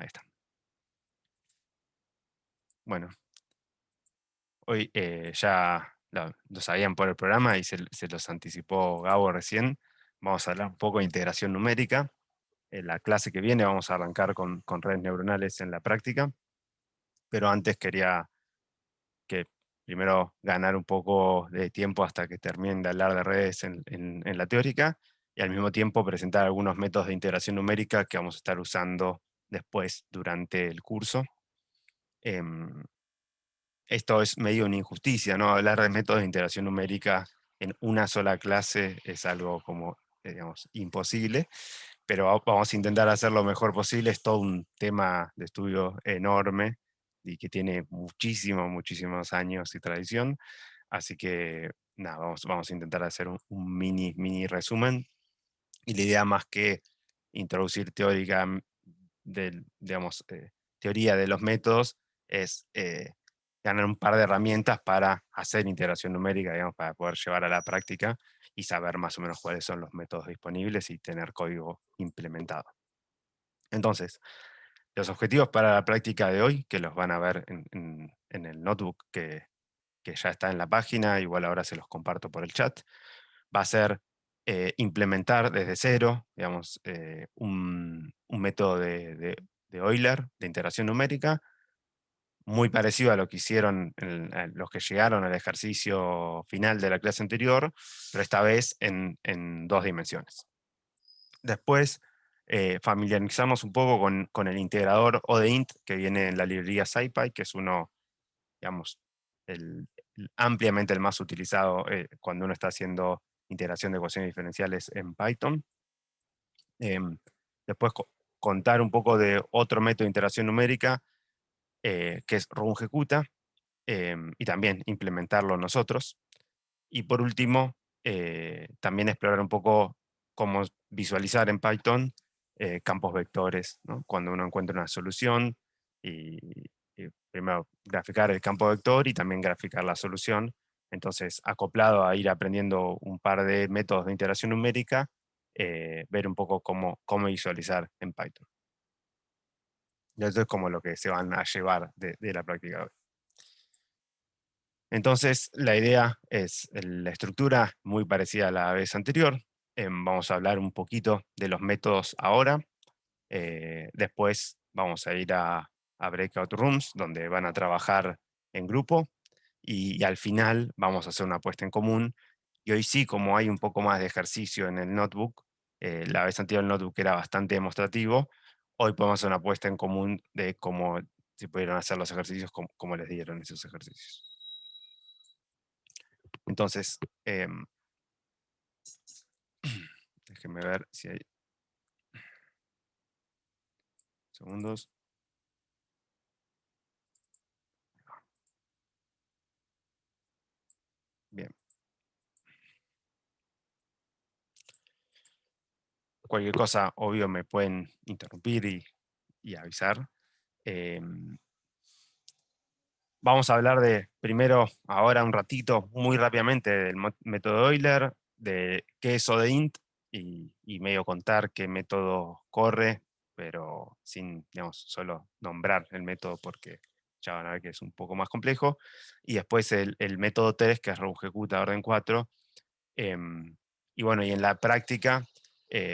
Ahí está. Bueno, hoy ya lo sabían por el programa y se los anticipó Gabo recién. Vamos a hablar un poco de integración numérica. En la clase que viene vamos a arrancar con redes neuronales en la práctica, pero antes quería que primero ganar un poco de tiempo hasta que terminen de hablar de redes en la teórica, y al mismo tiempo presentar algunos métodos de integración numérica que vamos a estar usando después durante el curso. Em, Esto es medio una injusticia, ¿no? Hablar de métodos de integración numérica en una sola clase es algo como, digamos, imposible, pero vamos a intentar hacer lo mejor posible. Es todo un tema de estudio enorme y que tiene muchísimos años y tradición, así que nada, vamos a intentar hacer un mini resumen, y la idea más que introducir digamos, teoría de los métodos es ganar un par de herramientas para hacer integración numérica, digamos, para poder llevar a la práctica y saber más o menos cuáles son los métodos disponibles y tener código implementado. Entonces, los objetivos para la práctica de hoy, que los van a ver en el notebook que ya está en la página, igual ahora se los comparto por el chat, va a ser implementar desde cero, digamos, un método de Euler, de integración numérica, muy parecido a lo que hicieron a los que llegaron al ejercicio final de la clase anterior, pero esta vez en 2 dimensiones. Después, familiarizamos un poco con el integrador ODEINT que viene en la librería SciPy, que es uno, digamos, ampliamente el más utilizado cuando uno está haciendo integración de ecuaciones diferenciales en Python. Después contar un poco de otro método de integración numérica, que es rungecuta, y también implementarlo nosotros. Y por último, también explorar un poco cómo visualizar en Python campos vectores, ¿no? Cuando uno encuentra una solución, y primero graficar el campo vector y también graficar la solución. Entonces, acoplado a ir aprendiendo un par de métodos de integración numérica, ver un poco cómo visualizar en Python. Y esto es como lo que se van a llevar de la práctica de hoy. Entonces, la idea es la estructura muy parecida a la vez anterior. Vamos a hablar un poquito de los métodos ahora. Después vamos a ir a breakout rooms, donde van a trabajar en grupo. Y al final vamos a hacer una puesta en común. Y hoy sí, como hay un poco más de ejercicio en el notebook, la vez anterior el notebook era bastante demostrativo, hoy podemos hacer una puesta en común de cómo se pudieron hacer los ejercicios, cómo les dieron esos ejercicios. Entonces, déjenme ver si hay segundos. Bien. Cualquier cosa, obvio, me pueden interrumpir y avisar. Vamos a hablar primero, ahora un ratito, muy rápidamente, del método Euler, de qué es ODEINT, y medio contar qué método corre, pero sin, digamos, solo nombrar el método porque ya van a ver que es un poco más complejo. Y después el método 3, que es rungecuta orden 4. Y bueno, y en la práctica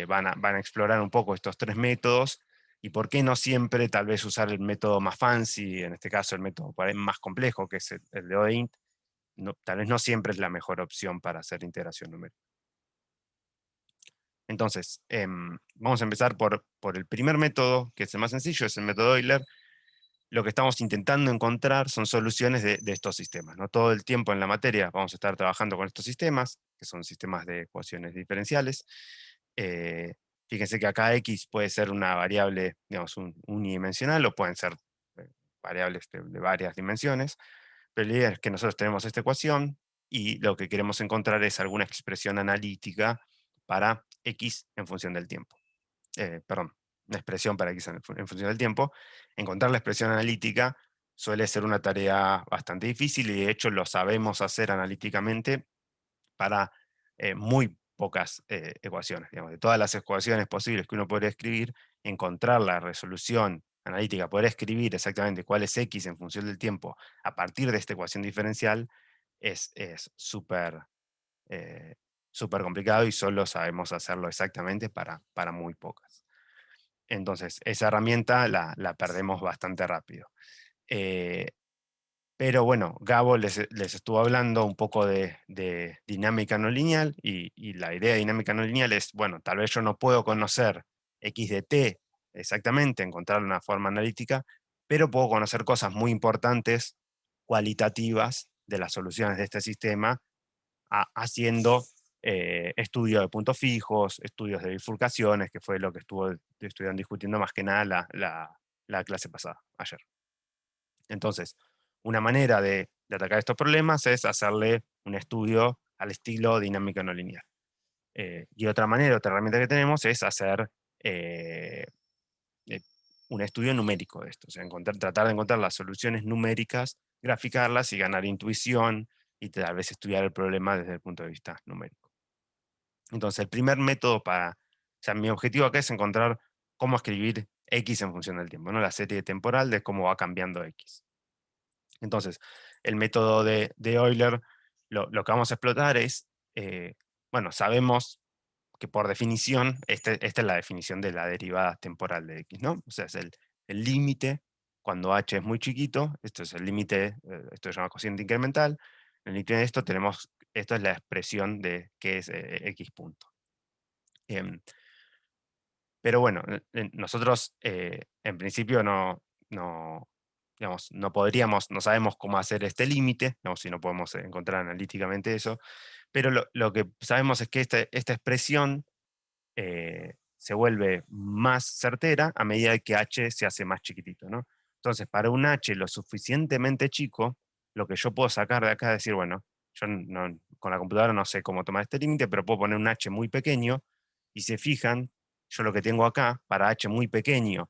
van a explorar un poco estos 3 métodos, y por qué no siempre tal vez usar el método más fancy, en este caso el método por ahí más complejo, que es el de ODEINT. Tal vez no siempre es la mejor opción para hacer integración numérica. Entonces, vamos a empezar por el primer método, que es el más sencillo, es el método Euler. Lo que estamos intentando encontrar son soluciones de estos sistemas, ¿no? Todo el tiempo en la materia vamos a estar trabajando con estos sistemas, que son sistemas de ecuaciones diferenciales. Eh, Fíjense que acá x puede ser una variable, digamos, unidimensional, o pueden ser variables de varias dimensiones, pero la idea es que nosotros tenemos esta ecuación y lo que queremos encontrar es alguna expresión analítica para x en función del tiempo. Perdón, una expresión para x en función del tiempo. Encontrar la expresión analítica suele ser una tarea bastante difícil, y de hecho lo sabemos hacer analíticamente para muy pocas ecuaciones. Digamos, de todas las ecuaciones posibles que uno podría escribir, encontrar la resolución analítica, poder escribir exactamente cuál es x en función del tiempo a partir de esta ecuación diferencial es súper súper complicado y solo sabemos hacerlo exactamente para muy pocas. Entonces, esa herramienta la perdemos bastante rápido. Pero bueno, Gabo les estuvo hablando un poco de dinámica no lineal y la idea de dinámica no lineal es, bueno, tal vez yo no puedo conocer x de t exactamente, encontrar una forma analítica, pero puedo conocer cosas muy importantes, cualitativas, de las soluciones de este sistema, haciendo estudios de puntos fijos, estudios de bifurcaciones, que fue lo que estuvieron discutiendo más que nada la clase pasada, ayer. Entonces, una manera de atacar estos problemas es hacerle un estudio al estilo dinámica no lineal. Y otra manera, otra herramienta que tenemos es hacer eh, eh, un estudio numérico de esto, o sea, tratar de encontrar las soluciones numéricas, graficarlas y ganar intuición y tal vez estudiar el problema desde el punto de vista numérico. Entonces, el primer método o sea, mi objetivo acá es encontrar cómo escribir X en función del tiempo, ¿no? La serie temporal de cómo va cambiando X. Entonces, el método de Euler, lo que vamos a explotar es, bueno, sabemos que por definición, esta es la definición de la derivada temporal de X, ¿no? O sea, es el límite cuando H es muy chiquito, esto es el límite, esto se llama cociente incremental, en el límite de esto tenemos, esto es la expresión de qué es X punto. Em, pero bueno, nosotros en principio digamos, no podríamos, no sabemos cómo hacer este límite, si no podemos encontrar analíticamente eso, pero lo que sabemos es que esta expresión se vuelve más certera a medida que h se hace más chiquitito, ¿no? Entonces, para un h lo suficientemente chico, lo que yo puedo sacar de acá es decir, bueno, yo con la computadora no sé cómo tomar este límite, pero puedo poner un h muy pequeño, y se fijan, yo lo que tengo acá, para h muy pequeño,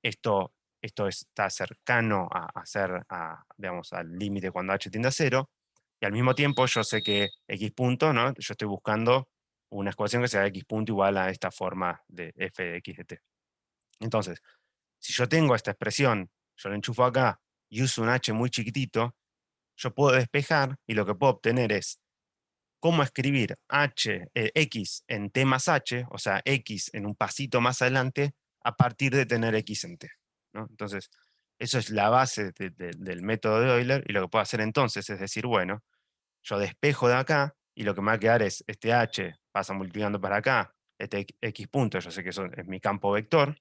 esto, esto está cercano digamos, al límite cuando h tiende a 0, y al mismo tiempo yo sé que x punto, ¿no? Yo estoy buscando una ecuación que sea x punto igual a esta forma de f de x de t. Entonces, si yo tengo esta expresión, yo la enchufo acá y uso un h muy chiquitito, yo puedo despejar y lo que puedo obtener es cómo escribir x en t más h, o sea, x en un pasito más adelante, a partir de tener x en t, ¿no? Entonces, eso es la base del método de Euler, y lo que puedo hacer entonces es decir, bueno, yo despejo de acá, y lo que me va a quedar es este h pasa multiplicando para acá, este x punto, yo sé que eso es mi campo vector,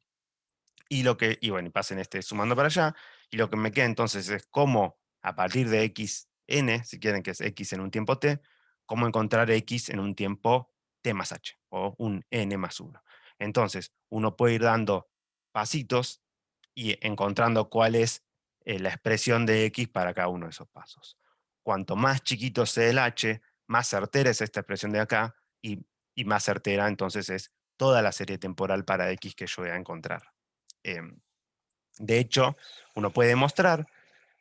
y bueno, y pasen este sumando para allá, y lo que me queda entonces es cómo, a partir de xn, si quieren que es x en un tiempo t, cómo encontrar x en un tiempo t más h, o un n más 1. Entonces, uno puede ir dando pasitos y encontrando cuál es la expresión de x para cada uno de esos pasos. Cuanto más chiquito sea el h, más certera es esta expresión de acá, y más certera entonces es toda la serie temporal para x que yo voy a encontrar. De hecho, uno puede demostrar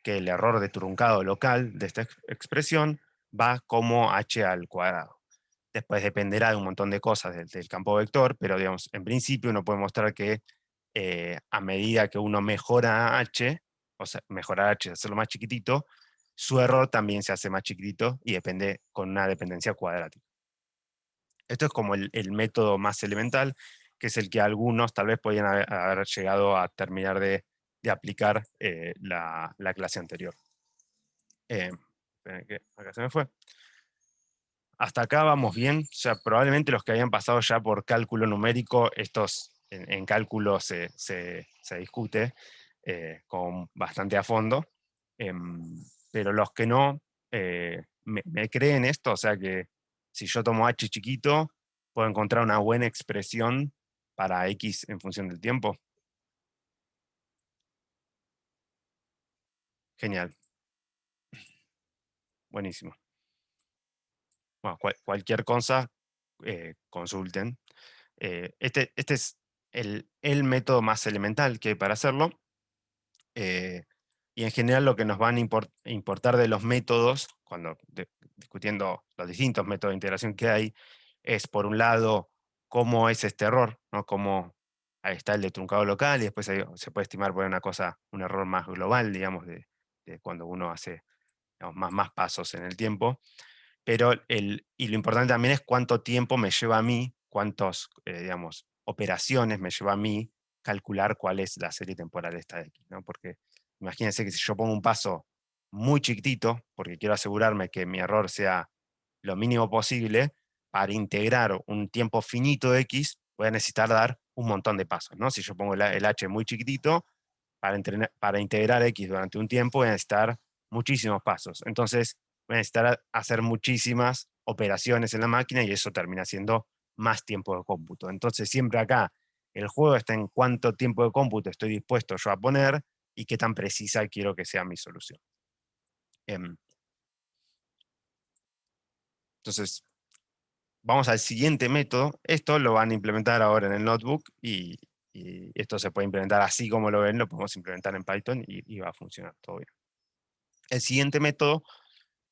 que el error de truncado local de esta expresión va como h al cuadrado. Después dependerá de un montón de cosas del campo vector, pero digamos, en principio uno puede mostrar que a medida que uno mejora h, o sea, mejorar h, hacerlo más chiquitito, su error también se hace más chiquitito y depende con una dependencia cuadrática. Esto es como el método más elemental, que es el que algunos tal vez podían haber llegado a terminar de aplicar la clase anterior. Esperen que acá se me fue. Hasta acá vamos bien. O sea, probablemente los que hayan pasado ya por cálculo numérico, estos en cálculo se discute con bastante a fondo. Pero los que no, me creen esto, o sea que si yo tomo h chiquito, puedo encontrar una buena expresión para x en función del tiempo. Genial. Buenísimo. Bueno, cualquier cosa, consulten. Este es el método más elemental que hay para hacerlo. Y en general lo que nos van a importar de los métodos, cuando discutiendo los distintos métodos de integración que hay, es por un lado cómo es este error, ¿no? Cómo ahí está el de truncado local, y después se puede estimar por una cosa, un error más global, digamos, de cuando uno hace, digamos, más pasos en el tiempo. Pero y lo importante también es cuánto tiempo me lleva a mí, cuántas, digamos, operaciones me lleva a mí calcular cuál es la serie temporal esta de X, ¿no? Porque imagínense que si yo pongo un paso muy chiquitito, porque quiero asegurarme que mi error sea lo mínimo posible, para integrar un tiempo finito de X, voy a necesitar dar un montón de pasos, ¿no? Si yo pongo el H muy chiquitito, para integrar X durante un tiempo voy a necesitar muchísimos pasos. Entonces, voy a necesitar hacer muchísimas operaciones en la máquina y eso termina siendo más tiempo de cómputo. Entonces, siempre acá el juego está en cuánto tiempo de cómputo estoy dispuesto yo a poner y qué tan precisa quiero que sea mi solución. Entonces, vamos al siguiente método. Esto lo van a implementar ahora en el notebook y esto se puede implementar así como lo ven, lo podemos implementar en Python y va a funcionar todo bien. El siguiente método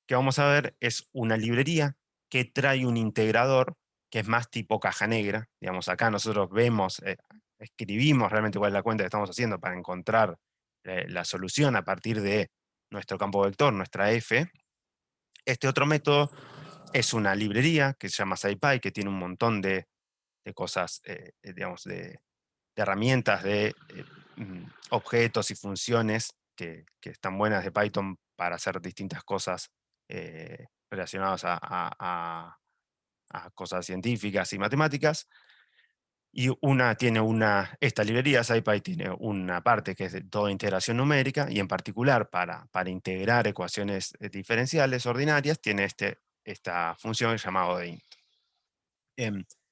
que vamos a ver es una librería que trae un integrador que es más tipo caja negra. Digamos, acá nosotros vemos, escribimos realmente cuál es la cuenta que estamos haciendo para encontrar la solución a partir de nuestro campo vector, nuestra F. Este otro método es una librería que se llama SciPy, que tiene un montón de cosas, digamos, de herramientas, de objetos y funciones que están buenas de Python para hacer distintas cosas relacionadas a cosas científicas y matemáticas. Y esta librería, SciPy, tiene una parte que es de toda integración numérica, y en particular para integrar ecuaciones diferenciales ordinarias, tiene esta función llamada ODEINT.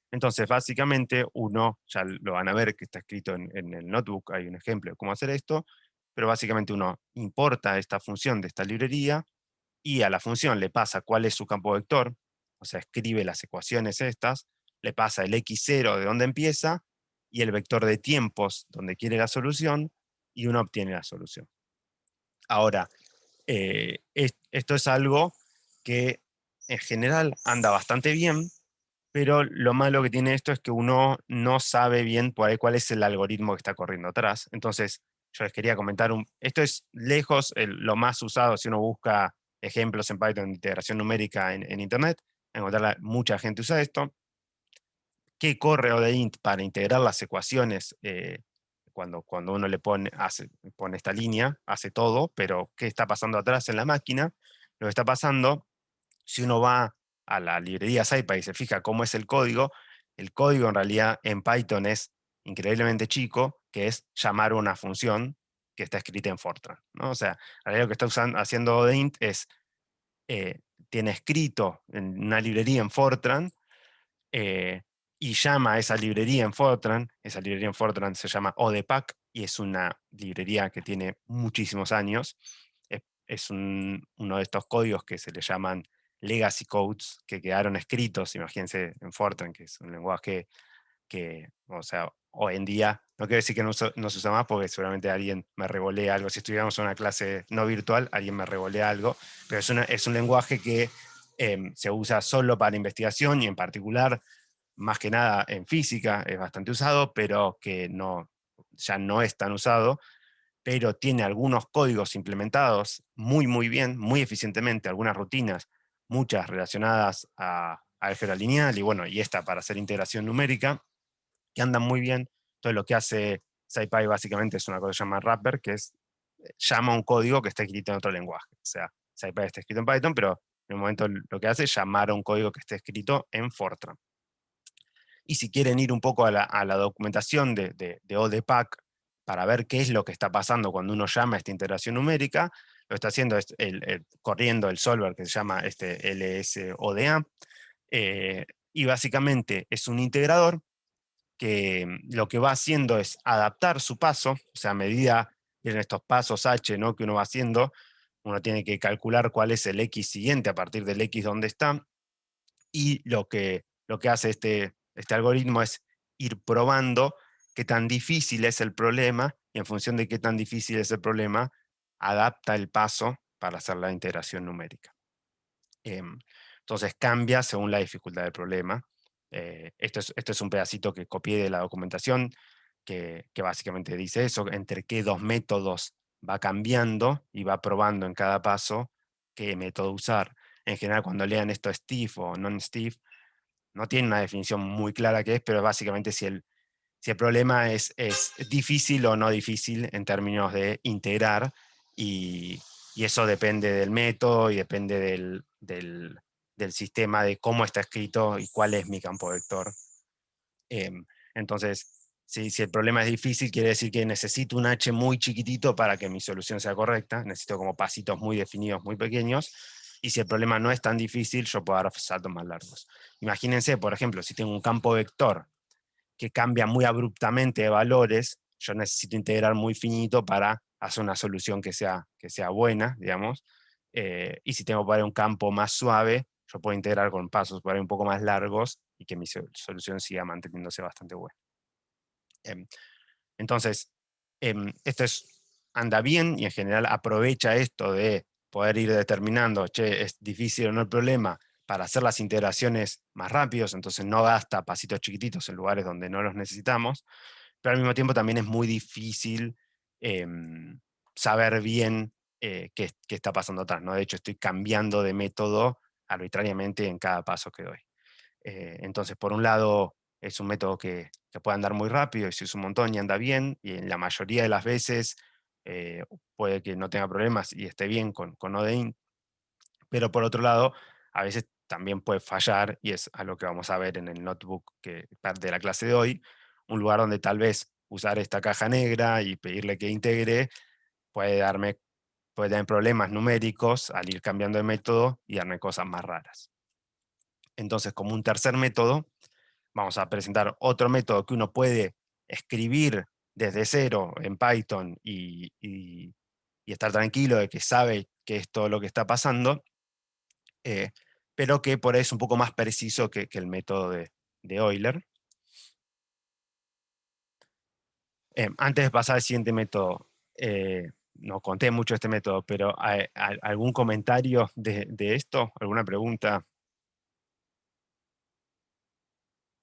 Entonces, básicamente, uno, ya lo van a ver que está escrito en el notebook, hay un ejemplo de cómo hacer esto, pero básicamente uno importa esta función de esta librería, y a la función le pasa cuál es su campo vector, o sea, escribe las ecuaciones estas, le pasa el x0 de donde empieza, y el vector de tiempos donde quiere la solución, y uno obtiene la solución. Ahora, esto es algo que en general anda bastante bien, pero lo malo que tiene esto es que uno no sabe bien por ahí cuál es el algoritmo que está corriendo atrás. Entonces, yo les quería comentar, esto es lejos lo más usado si uno busca ejemplos en Python de integración numérica en Internet, encontrar mucha gente usa esto. ¿Qué corre ODEINT para integrar las ecuaciones? Cuando uno le pone esta línea, hace todo, pero ¿qué está pasando atrás en la máquina? Lo que está pasando, si uno va a la librería SciPy y se fija cómo es el código en realidad en Python es increíblemente chico, que es llamar una función que está escrita en Fortran, ¿no? O sea, en realidad lo que está haciendo ODEINT es, eh, tiene escrito en una librería en Fortran, eh, y llama a esa librería en Fortran. Esa librería en Fortran se llama ODPAC y es una librería que tiene muchísimos años. Es uno de estos códigos que se le llaman legacy codes, que quedaron escritos, imagínense, en Fortran, que es un lenguaje que, o sea, hoy en día, no quiero decir que no se usa más, porque seguramente alguien me revolea algo. Si estuviéramos en una clase no virtual, alguien me revolea algo, pero es un lenguaje que se usa solo para investigación, y en particular, más que nada en física, es bastante usado, pero que ya no es tan usado, pero tiene algunos códigos implementados muy bien, muy eficientemente, algunas rutinas, muchas relacionadas a álgebra lineal, y bueno, y esta para hacer integración numérica, que andan muy bien. Entonces lo que hace SciPy básicamente es una cosa que se llama wrapper, que es, llama un código que está escrito en otro lenguaje. O sea, SciPy está escrito en Python, pero en el momento lo que hace es llamar a un código que esté escrito en Fortran. Y si quieren ir un poco a la documentación de ODPAC para ver qué es lo que está pasando cuando uno llama a esta integración numérica, lo está haciendo es corriendo el solver que se llama LSODA, y básicamente es un integrador que lo que va haciendo es adaptar su paso, o sea, a medida en estos pasos H, ¿no?, que uno va haciendo, uno tiene que calcular cuál es el X siguiente a partir del X donde está, y lo que hace este algoritmo es ir probando qué tan difícil es el problema, y en función de qué tan difícil es el problema, adapta el paso para hacer la integración numérica. Entonces cambia según la dificultad del problema. Esto es un pedacito que copié de la documentación. que básicamente dice eso, entre qué dos métodos va cambiando y va probando en cada paso qué método usar. En general, cuando lean esto stiff o non-stiff, no tiene una definición muy clara qué es, pero básicamente si el problema es difícil o no difícil en términos de integrar, y eso depende del método y depende del sistema, de cómo está escrito y cuál es mi campo vector. Entonces, si el problema es difícil, quiere decir que necesito un h muy chiquitito para que mi solución sea correcta, necesito como pasitos muy definidos, muy pequeños, y si el problema no es tan difícil, yo puedo dar saltos más largos. Imagínense, por ejemplo, si tengo un campo vector que cambia muy abruptamente de valores, yo necesito integrar muy finito para hacer una solución que sea buena, digamos, y si tengo por ahí un campo más suave, yo puedo integrar con pasos por ahí un poco más largos y que mi solución siga manteniéndose bastante buena. Em, entonces, esto anda bien y en general aprovecha esto de poder ir determinando, che, es difícil o no el problema, para hacer las integraciones más rápidos, entonces no gasta pasitos chiquititos en lugares donde no los necesitamos, pero al mismo tiempo también es muy difícil saber bien qué está pasando atrás, ¿no? De hecho, estoy cambiando de método arbitrariamente en cada paso que doy. Entonces, por un lado, es un método que puede andar muy rápido y se usa un montón y anda bien, y en la mayoría de las veces puede que no tenga problemas y esté bien con Odein, pero por otro lado, a veces también puede fallar, y es a lo que vamos a ver en el notebook que parte de la clase de hoy, un lugar donde tal vez usar esta caja negra y pedirle que integre puede tener problemas numéricos al ir cambiando de método y darme cosas más raras. Entonces, como un tercer método, vamos a presentar otro método que uno puede escribir desde cero en Python y estar tranquilo de que sabe que es todo lo que está pasando, eh, pero que por ahí es un poco más preciso que el método de Euler. Antes de pasar al siguiente método, no conté mucho este método, pero ¿algún comentario de esto? ¿Alguna pregunta?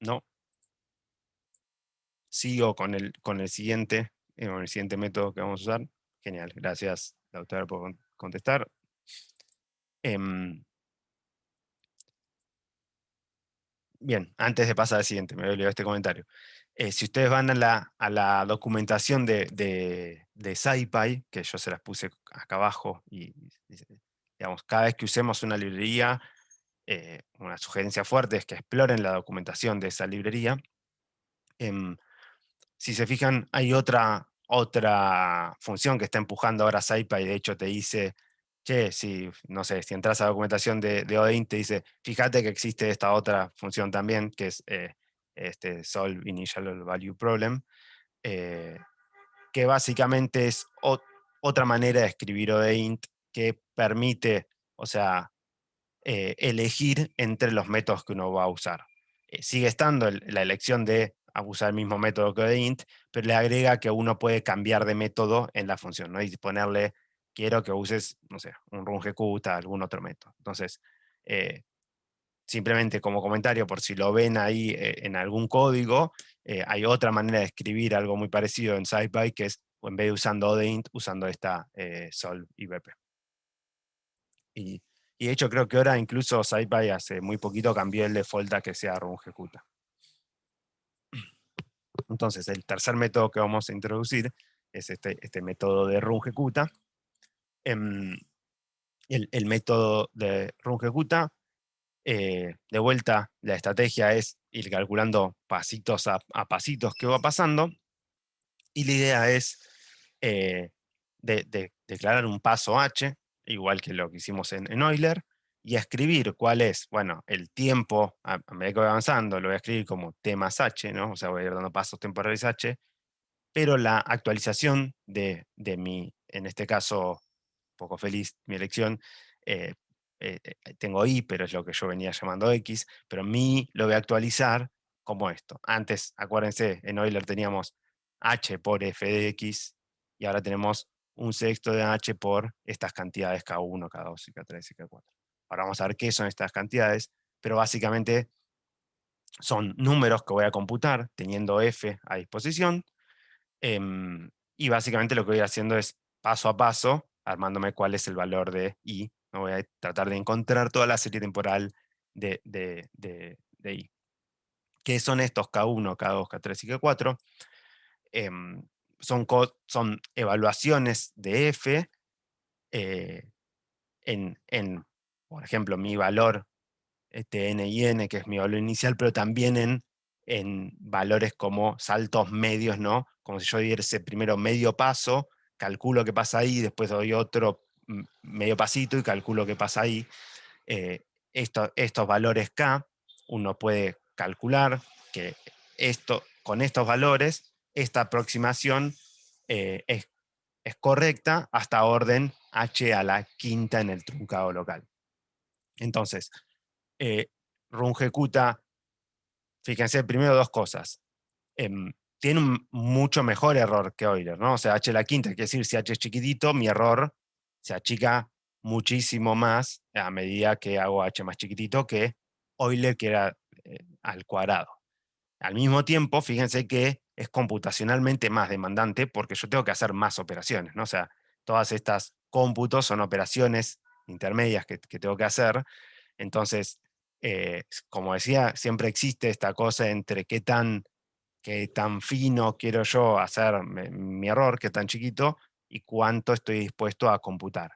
¿No? Sigo con el siguiente método que vamos a usar. Genial, gracias, doctora, por contestar. Bien, antes de pasar al siguiente, me voy a olvidar este comentario. Si ustedes van a la documentación de SciPy, que yo se las puse acá abajo, digamos, cada vez que usemos una librería, una sugerencia fuerte es que exploren la documentación de esa librería. Si se fijan, hay otra función que está empujando ahora SciPy, de hecho te dice, che, no sé, si entras a la documentación de Odin, te dice, fíjate que existe esta otra función también, que es Solve Initial Value Problem, eh, que básicamente es otra manera de escribir ODEINT que permite, o sea, elegir entre los métodos que uno va a usar. Sigue estando la elección de usar el mismo método que int, pero le agrega que uno puede cambiar de método en la función, ¿no? Y ponerle, quiero que uses, no sé, un rungecuta, algún otro método. Entonces, simplemente como comentario, por si lo ven ahí en algún código, hay otra manera de escribir algo muy parecido en SciPy, que es, en vez de usando ODEINT, usando esta solve IBP. Y de hecho creo que ahora incluso SciPy hace muy poquito cambió el default a que sea rungecuta. Entonces el tercer método que vamos a introducir es este método de rungecuta. El método de rungecuta, de vuelta, la estrategia es ir calculando pasitos a pasitos qué va pasando, y la idea es declarar un paso h, igual que lo que hicimos en Euler, y escribir cuál es, bueno, el tiempo, a medida que voy avanzando, lo voy a escribir como t más h, ¿no? O sea, voy a ir dando pasos temporales h, pero la actualización de mi, en este caso, poco feliz mi elección, eh, tengo i, pero es lo que yo venía llamando x, pero mi lo voy a actualizar como esto. Antes, acuérdense, en Euler teníamos h por f de x, y ahora tenemos un sexto de h por estas cantidades k1, k2, y k3 y k4. Ahora vamos a ver qué son estas cantidades, pero básicamente son números que voy a computar teniendo f a disposición, Y básicamente lo que voy haciendo es paso a paso, armándome cuál es el valor de I. ¿No? Voy a tratar de encontrar toda la serie temporal de I. ¿Qué son estos K1, K2, K3 y K4? Son evaluaciones de F por ejemplo, mi valor N y N, que es mi valor inicial, pero también en valores como saltos medios, ¿no? Como si yo diese primero medio paso, calculo qué pasa ahí, después doy otro medio pasito y calculo qué pasa ahí. Estos valores K, uno puede calcular que con estos valores, esta aproximación es correcta hasta orden h a la quinta en el truncado local. Entonces, run ejecuta, fíjense, primero dos cosas. Tiene un mucho mejor error que Euler, ¿no? O sea, h a la quinta, quiere decir, si h es chiquitito, mi error se achica muchísimo más a medida que hago h más chiquitito que Euler, que era al cuadrado. Al mismo tiempo, fíjense que es computacionalmente más demandante porque yo tengo que hacer más operaciones, ¿no? O sea, todas estas cómputos son operaciones intermedias que tengo que hacer. Entonces, como decía, siempre existe esta cosa entre qué tan fino quiero yo hacer mi error, qué tan chiquito, y cuánto estoy dispuesto a computar.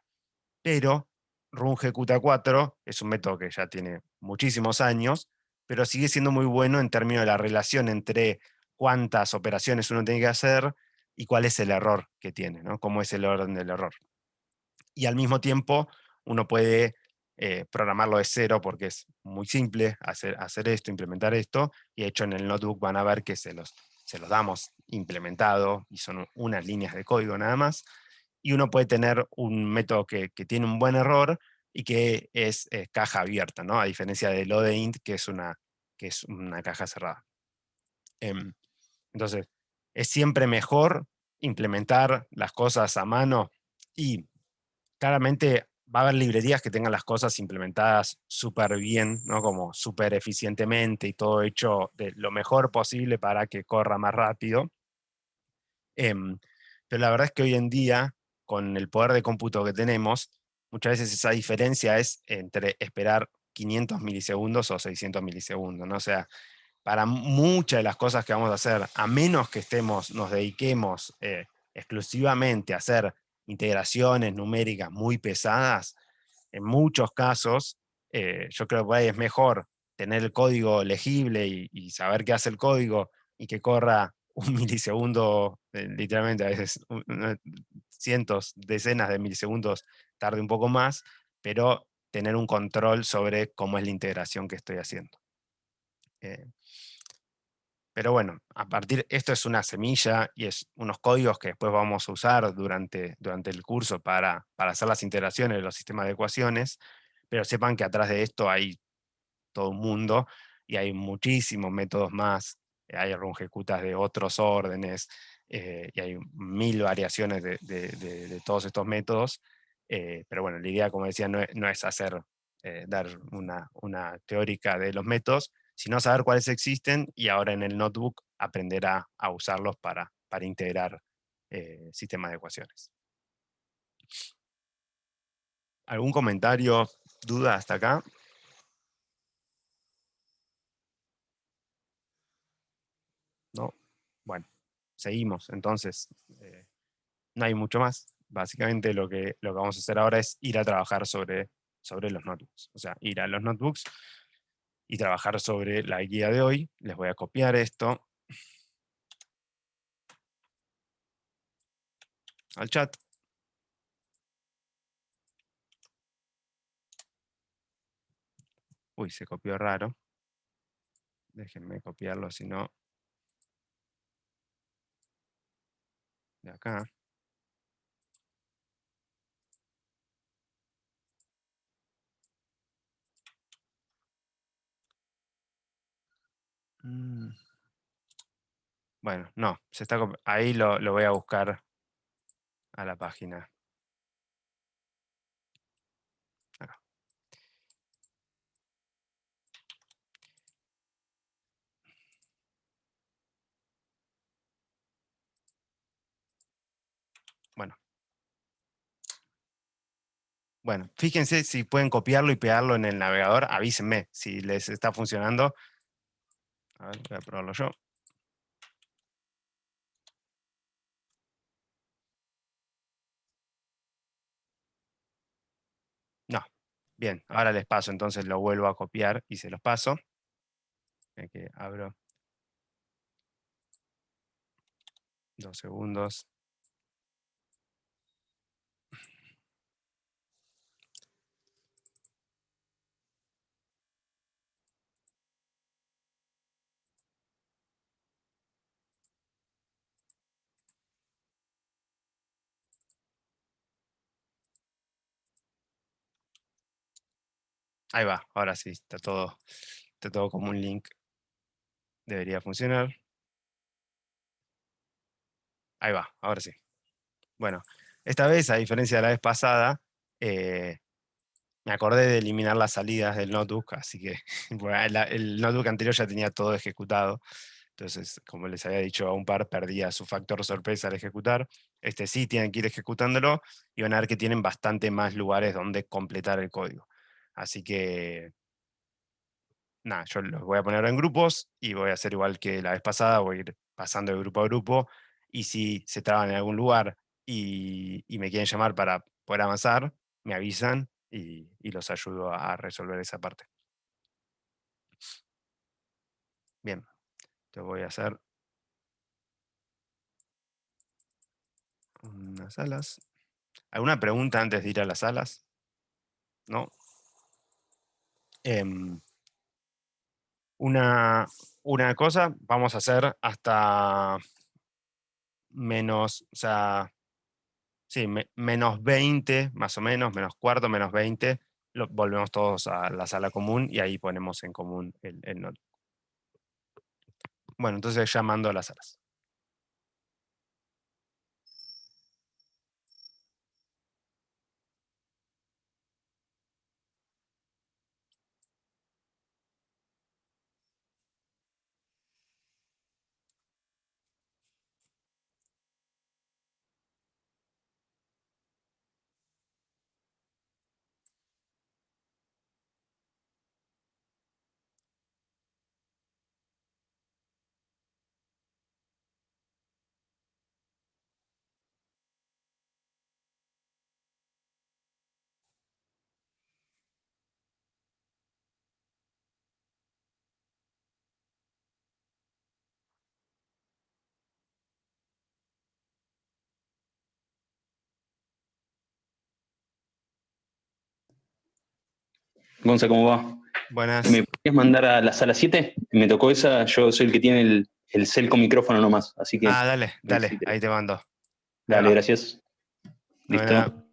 Pero RunGQt4 es un método que ya tiene muchísimos años, pero sigue siendo muy bueno en términos de la relación entre cuántas operaciones uno tiene que hacer y cuál es el error que tiene, ¿no? Cómo es el orden del error. Y al mismo tiempo uno puede programarlo de cero porque es muy simple hacer esto, implementar esto, y de hecho en el notebook van a ver que se los damos implementado y son unas líneas de código nada más, y uno puede tener un método que tiene un buen error y que es caja abierta, ¿no? A diferencia de lodeint, que es una caja cerrada. Entonces, es siempre mejor implementar las cosas a mano y claramente va a haber librerías que tengan las cosas implementadas súper bien, ¿no? Como súper eficientemente y todo hecho de lo mejor posible para que corra más rápido. Pero la verdad es que hoy en día, con el poder de cómputo que tenemos, muchas veces esa diferencia es entre esperar 500 milisegundos o 600 milisegundos, ¿no? O sea, para muchas de las cosas que vamos a hacer, a menos que nos dediquemos exclusivamente a hacer integraciones numéricas muy pesadas, en muchos casos, yo creo que por ahí es mejor tener el código legible y saber qué hace el código y que corra un milisegundo, literalmente a veces cientos, decenas de milisegundos tarde un poco más, pero tener un control sobre cómo es la integración que estoy haciendo. Pero bueno, esto es una semilla y es unos códigos que después vamos a usar durante el curso para hacer las integraciones de los sistemas de ecuaciones, pero sepan que atrás de esto hay todo un mundo y hay muchísimos métodos más, hay rungecutas de otros órdenes, y hay 1000 variaciones de todos estos métodos, pero bueno, la idea, como decía, no es dar una teórica de los métodos, sino saber cuáles existen y ahora en el notebook aprender a usarlos para integrar sistemas de ecuaciones. ¿Algún comentario, duda hasta acá? ¿No? Bueno, seguimos. Entonces, no hay mucho más. Básicamente lo que vamos a hacer ahora es ir a trabajar sobre los notebooks. O sea, ir a los notebooks y trabajar sobre la guía de hoy. Les voy a copiar esto al chat. Uy, se copió raro. Déjenme copiarlo, si no, de acá. Mm. Bueno, no, ahí lo voy a buscar a la página. Acá. Bueno, fíjense si pueden copiarlo y pegarlo en el navegador, avísenme si les está funcionando. A ver, voy a probarlo yo. No. Bien, ahora les paso, entonces lo vuelvo a copiar y se los paso. Que abro 2 segundos. Ahí va, ahora sí, está todo como un link. Debería funcionar. Ahí va, ahora sí. Bueno, esta vez, a diferencia de la vez pasada, eh, me acordé de eliminar las salidas del notebook, así que bueno, el notebook anterior ya tenía todo ejecutado. Entonces, como les había dicho a un par, perdía su factor sorpresa al ejecutar. Este sí tienen que ir ejecutándolo y van a ver que tienen bastante más lugares donde completar el código. Así que, nada, yo los voy a poner en grupos y voy a hacer igual que la vez pasada, voy a ir pasando de grupo a grupo y si se traban en algún lugar y me quieren llamar para poder avanzar, me avisan y los ayudo a resolver esa parte. Bien, entonces voy a hacer unas salas. ¿Alguna pregunta antes de ir a las salas? ¿No? Em, una cosa, vamos a hacer hasta menos, o sea, sí, menos 20, más o menos, menos cuarto, menos 20, volvemos todos a la sala común y ahí ponemos en común el notebook. Bueno, entonces ya mando a las salas. Gonza, ¿cómo va? Buenas. ¿Me podrías mandar a la sala 7? Me tocó esa, yo soy el que tiene el cel con micrófono nomás, así que Ah, dale, dale, si querés. ahí te mando. Ahí Dale, va. gracias. Bueno, Listo.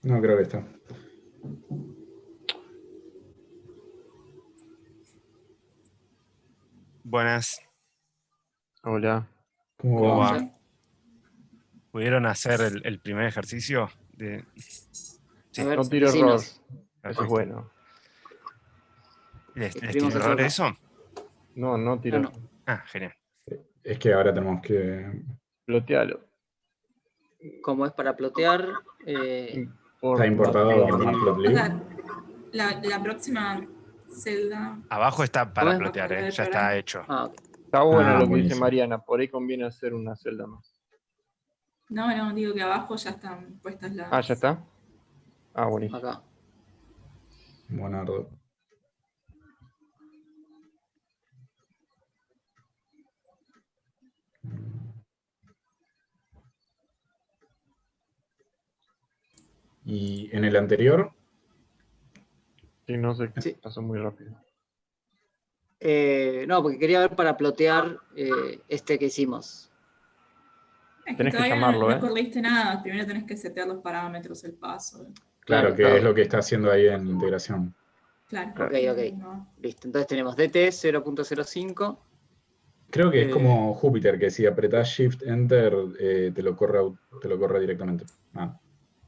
No, creo que está. Buenas, Hola. ¿Cómo ¿cómo va? va? ¿Pudieron hacer el primer ejercicio? Sí, A ver, No tiro error. decinos. Eso es perfecto. bueno. ¿Les Escribimos tiró eso error acá. eso? No tiro No. error. Ah, genial. Es que ahora tenemos que... Plotealo. Como es para plotear, Está importado Matrícula. Matplotlib. O sea, la próxima celda. Abajo está ¿Cómo para es? plotear, Para el ya programa. está hecho. ok. Está bueno lo que dice Buenísimo. Mariana. Por ahí conviene hacer una celda más. No, digo que abajo ya están puestas las. Ah, ¿ya está? Ah, buenísimo. Acá. Buenardo. Y en el anterior, Sí, no sé, Sí. pasó muy rápido. No, porque quería ver para plotear este que hicimos. Es que Tenés que todavía llamarlo, no corriste nada. Primero tenés que setear los parámetros, el paso. claro, que Claro. es lo que está haciendo ahí en integración. Claro. Ok, ok. No. Listo. Entonces tenemos DT 0.05. Creo que es Eh, como Júpiter, que si apretás Shift Enter te lo corre directamente. Ah,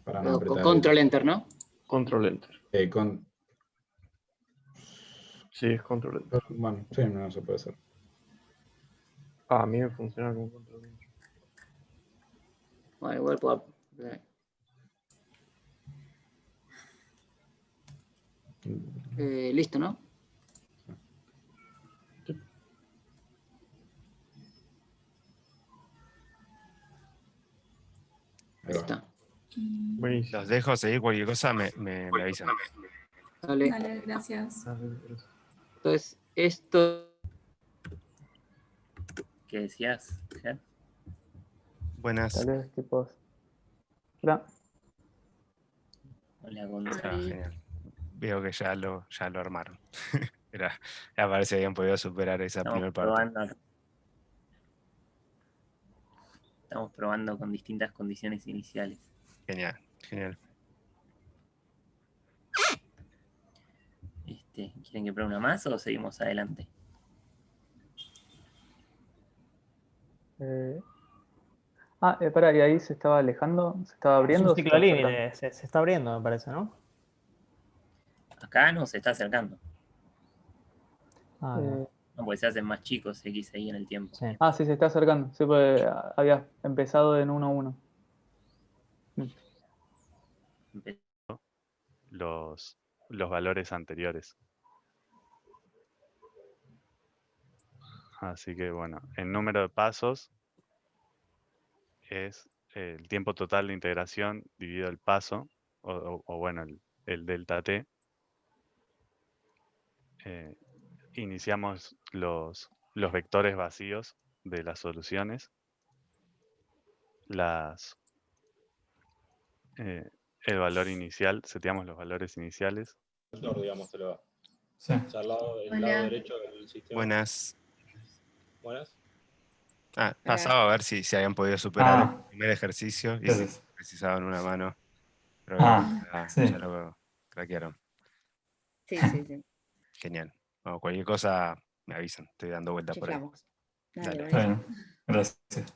para no apretar Control Enter, ¿no? Control Enter. Sí, es Control Enter. Bueno, sí, no se puede hacer. Ah, a mí me funciona con Control Enter. Bueno, igual puedo. Listo, ¿no? Ahí Ahí va. está. Buenísimo. Los dejo seguir cualquier cosa, me avisan. Dale. Dale, gracias. Entonces, esto. ¿Qué decías, Ger? Buenas. Tal tipos. Hola. Hola, Ah, Gonzalo. genial. Veo que ya lo armaron. Ya parece que habían podido superar esa primera parte. Estamos probando con distintas condiciones iniciales. Genial. ¿Quieren que pruebe una más o seguimos adelante? Pará, y ahí se estaba alejando, se estaba Es abriendo. un ¿O se ciclo estaba límite, se está abriendo, me parece, ¿no? Acá no se está acercando. acercando? No, porque se hacen más chicos X ahí en el tiempo. Sí. Sí, se está acercando. Sí, pues, había empezado en 1-1. Los valores anteriores. Así que bueno, el número de pasos es el tiempo total de integración dividido el paso, o bueno, el delta t. Iniciamos los vectores vacíos de las soluciones. El valor inicial, seteamos los valores iniciales. Digamos, Sí. o sea, el lado derecho del sistema. Buenas. Buenas. Pasaba a ver si habían podido superar el primer ejercicio y si precisaban una mano. Pero ya lo craquearon. Sí. Genial. Bueno, cualquier cosa me avisan. Estoy dando vuelta por ahí. Chiflamos. Dale. Bueno, gracias.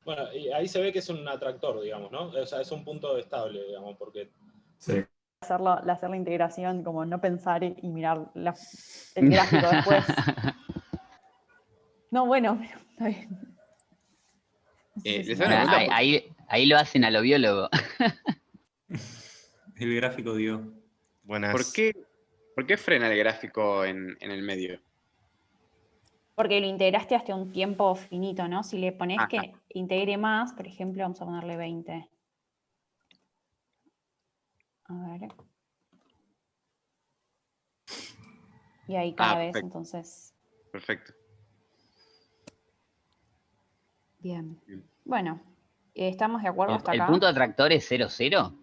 Bueno, y ahí se ve que es un atractor, digamos, ¿no? O sea, es un punto estable, digamos, porque... Sí. Hacer la integración, como no pensar y mirar el gráfico después. No, bueno, está bien. ¿Les hago una pregunta? Ahí lo hacen a lo biólogo. El gráfico dio. Buenas. ¿Por qué frena el gráfico en el medio? Porque lo integraste hasta un tiempo finito, ¿no? Si le pones que integre más, por ejemplo, vamos a ponerle 20. A ver. Y ahí cada vez, entonces. Perfecto. Bien. Bueno, ¿estamos de acuerdo hasta acá? ¿El punto atractor es 0,0?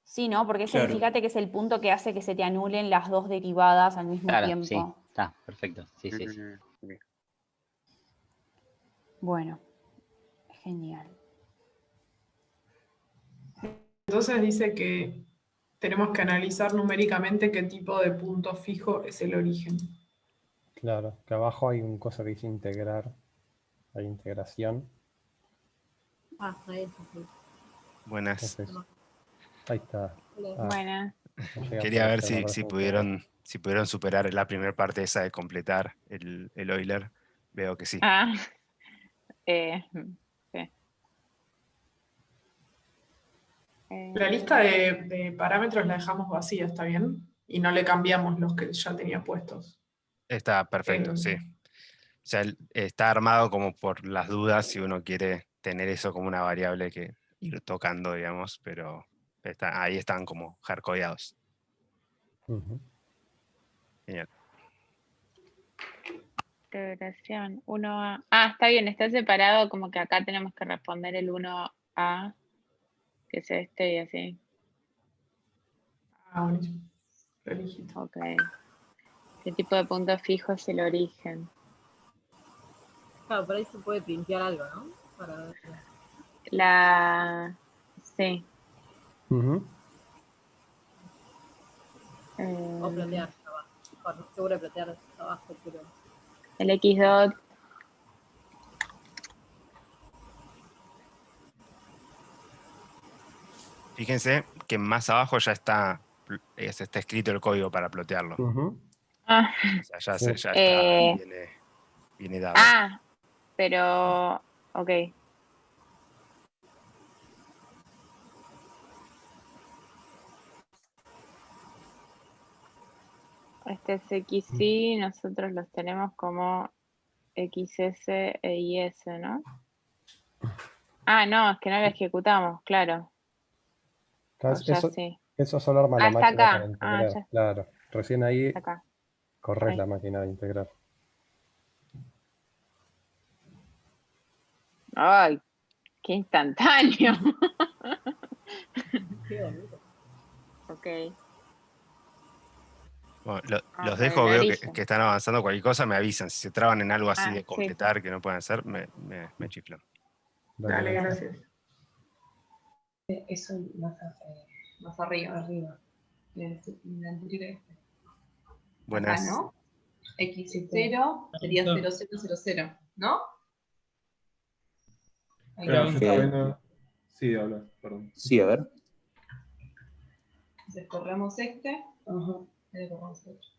Sí, ¿no? Porque fíjate que es el punto que hace que se te anulen las dos derivadas al mismo tiempo. Sí, está, perfecto. Sí. Bueno, genial. Entonces dice que tenemos que analizar numéricamente qué tipo de punto fijo es el origen. Claro, que abajo hay un cosa que dice integrar, hay integración. Ah, ahí está. Buenas. Entonces, ahí está. Buenas. Quería ver si pudieron superar la primera parte esa de completar el Euler. Veo que sí. Ah, sí. La lista de parámetros la dejamos vacía, ¿está bien? Y no le cambiamos los que ya tenía puestos. Está perfecto, sí. O sea, está armado como por las dudas si uno quiere tener eso como una variable que ir tocando, digamos, pero ahí están como hardcodeados. Genial. Integración 1A. Ah, está bien, está separado, como que acá tenemos que responder el 1A, que es este y así. Ah, buenísimo. Ok. ¿Qué tipo de punto fijo es el origen? Claro, por ahí se puede printear algo, ¿no? Para ver. Sí. O platear abajo. Bueno, seguro de platear abajo, pero... El X dot. Fíjense que más abajo ya está escrito el código para plotearlo. Ah. O sea, ya está, viene dado. Pero, ok. Este es XY, nosotros los tenemos como XS e IS, ¿no? Ah, no, es que no lo ejecutamos, claro. Eso solo arma la está máquina acá. para integrar. Claro, recién ahí Acá. corres Ahí. la máquina de integrar. Ay, qué instantáneo. Ok. Bueno, los dejo, veo que están avanzando. Cualquier cosa me avisan. Si se traban en algo así de completar que no pueden hacer, me chiflan. Dale, gracias. Eso más arriba. En la anterior Buenas. Acá, ¿no? X0 sería 0000, ¿no? Sí, habla, perdón. Sí, a ver. Entonces corremos este. Le corremos otro.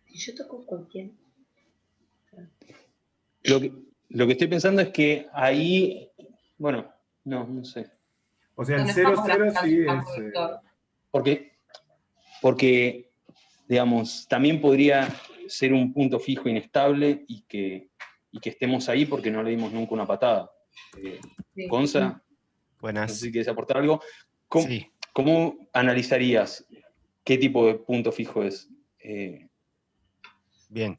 Si yo toco cualquier... Lo que estoy pensando es que ahí, bueno, no sé. O sea, el 00 sí es... Porque, digamos, también podría ser un punto fijo inestable y que estemos ahí porque no le dimos nunca una patada. Gonza, buenas. No sé si quieres aportar algo. ¿Cómo analizarías qué tipo de punto fijo es? Bien.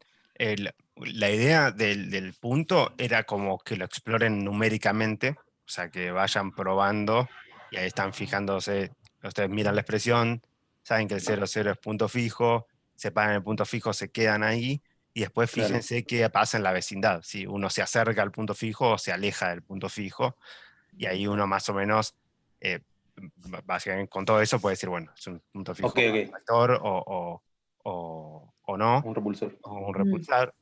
La idea del punto era como que lo exploren numéricamente, o sea, que vayan probando y ahí están fijándose. Ustedes miran la expresión, saben que el 00 es punto fijo, separan el punto fijo, se quedan ahí y después fíjense qué pasa en la vecindad. Si uno se acerca al punto fijo o se aleja del punto fijo, y ahí uno más o menos, básicamente con todo eso puede decir, bueno, es un punto fijo factor o no. Un repulsor. O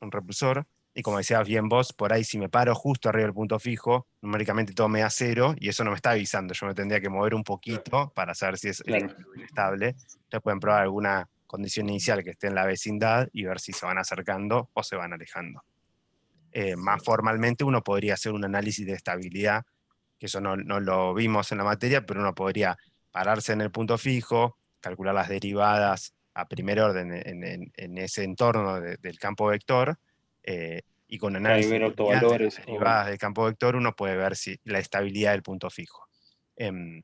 un repulsor. Y como decías bien vos, por ahí si me paro justo arriba del punto fijo, numéricamente todo me da 0 y eso no me está avisando. Yo me tendría que mover un poquito para saber si es inestable. Ustedes pueden probar alguna condición inicial que esté en la vecindad y ver si se van acercando o se van alejando. Más formalmente uno podría hacer un análisis de estabilidad, que eso no lo vimos en la materia, pero uno podría pararse en el punto fijo, calcular las derivadas a primer orden en ese entorno del campo vector, y con análisis de las derivadas del campo vector uno puede ver si la estabilidad del punto fijo. En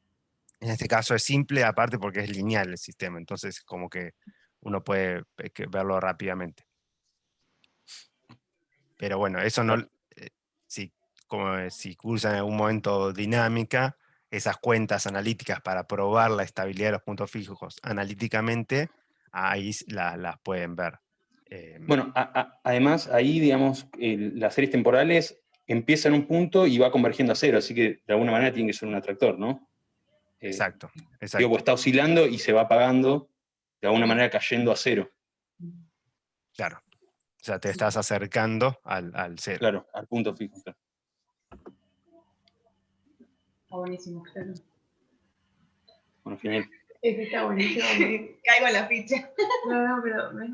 este caso es simple, aparte porque es lineal el sistema, entonces como que uno puede verlo rápidamente. Pero bueno, eso no... si cursan en algún momento dinámica, esas cuentas analíticas para probar la estabilidad de los puntos fijos analíticamente, ahí las pueden ver. Bueno, además ahí, digamos, las series temporales empieza en un punto y va convergiendo a cero, así que de alguna manera tiene que ser un atractor, ¿no? Exacto, Digo, exacto. pues está oscilando y se va apagando, de alguna manera cayendo a cero. Claro. O sea, te estás acercando al cero. Claro, al punto fijo. Claro. Está buenísimo, claro. Bueno, genial. Es que está buenísimo. Caigo en la ficha. No, pero no.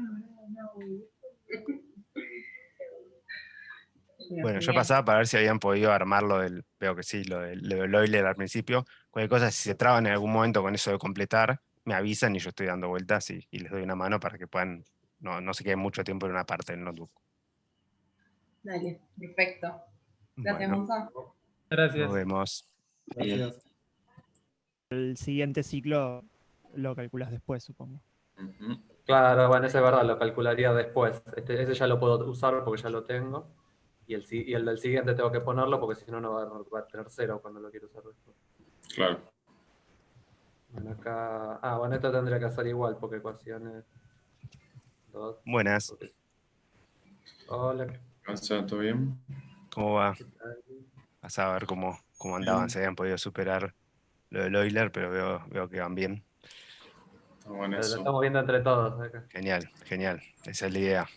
Bueno, yo pasaba para ver si habían podido armarlo del. Veo que sí, lo del Euler al principio. Cualquier cosa, si se traban en algún momento con eso de completar, me avisan y yo estoy dando vueltas y les doy una mano para que puedan. No se queden mucho tiempo en una parte del notebook. Dale, perfecto. Gracias, Bueno. Gonzalo. Gracias. Nos vemos. Gracias. El siguiente ciclo lo calculas después, supongo. Claro, bueno, eso es verdad, lo calcularía después. Ese ya lo puedo usar porque ya lo tengo. Y el del siguiente tengo que ponerlo porque si no, no va a tener cero cuando lo quiero usar después. Claro. Bueno, acá. Bueno, esto tendría que hacer igual porque ecuaciones. 2. Buenas. Hola. ¿Todo bien? ¿Cómo va? Vas a ver cómo andaban, si habían podido superar lo del Euler, pero veo que van bien. Lo estamos viendo entre todos acá. Genial, genial. Esa es la idea.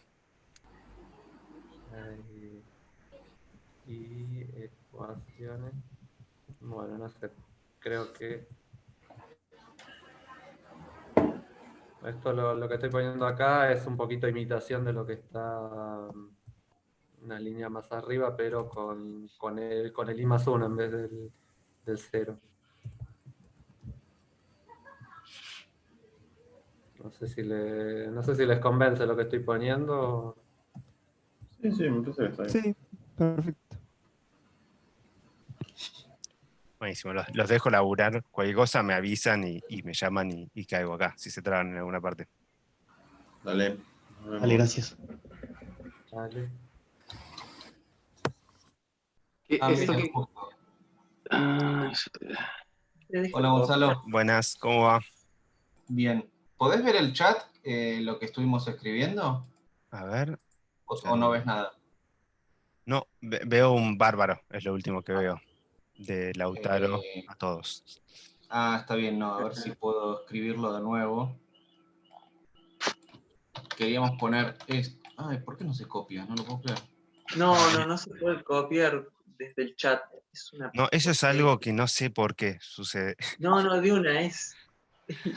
Y ecuaciones. Bueno, no sé. Creo que esto lo que estoy poniendo acá es un poquito imitación de lo que está una línea más arriba, pero con el I más 1 en vez del 0. No sé si les convence lo que estoy poniendo. Sí, me parece que está bien. Sí, perfecto. Buenísimo, los dejo laburar. Cualquier cosa me avisan y me llaman y caigo acá, si se traban en alguna parte. Dale. Dale, gracias. Dale. Hola, Gonzalo. Buenas, ¿cómo va? Bien. ¿Podés ver el chat, lo que estuvimos escribiendo? A ver. ¿O no ves nada? No, veo un bárbaro, es lo último que veo. De Lautaro a todos. Está bien, no, a ver si puedo escribirlo de nuevo. Queríamos poner esto. Ay, ¿por qué no se copia? No lo puedo creer. No se puede copiar desde el chat. No, eso es algo que no sé por qué sucede. No, de una, es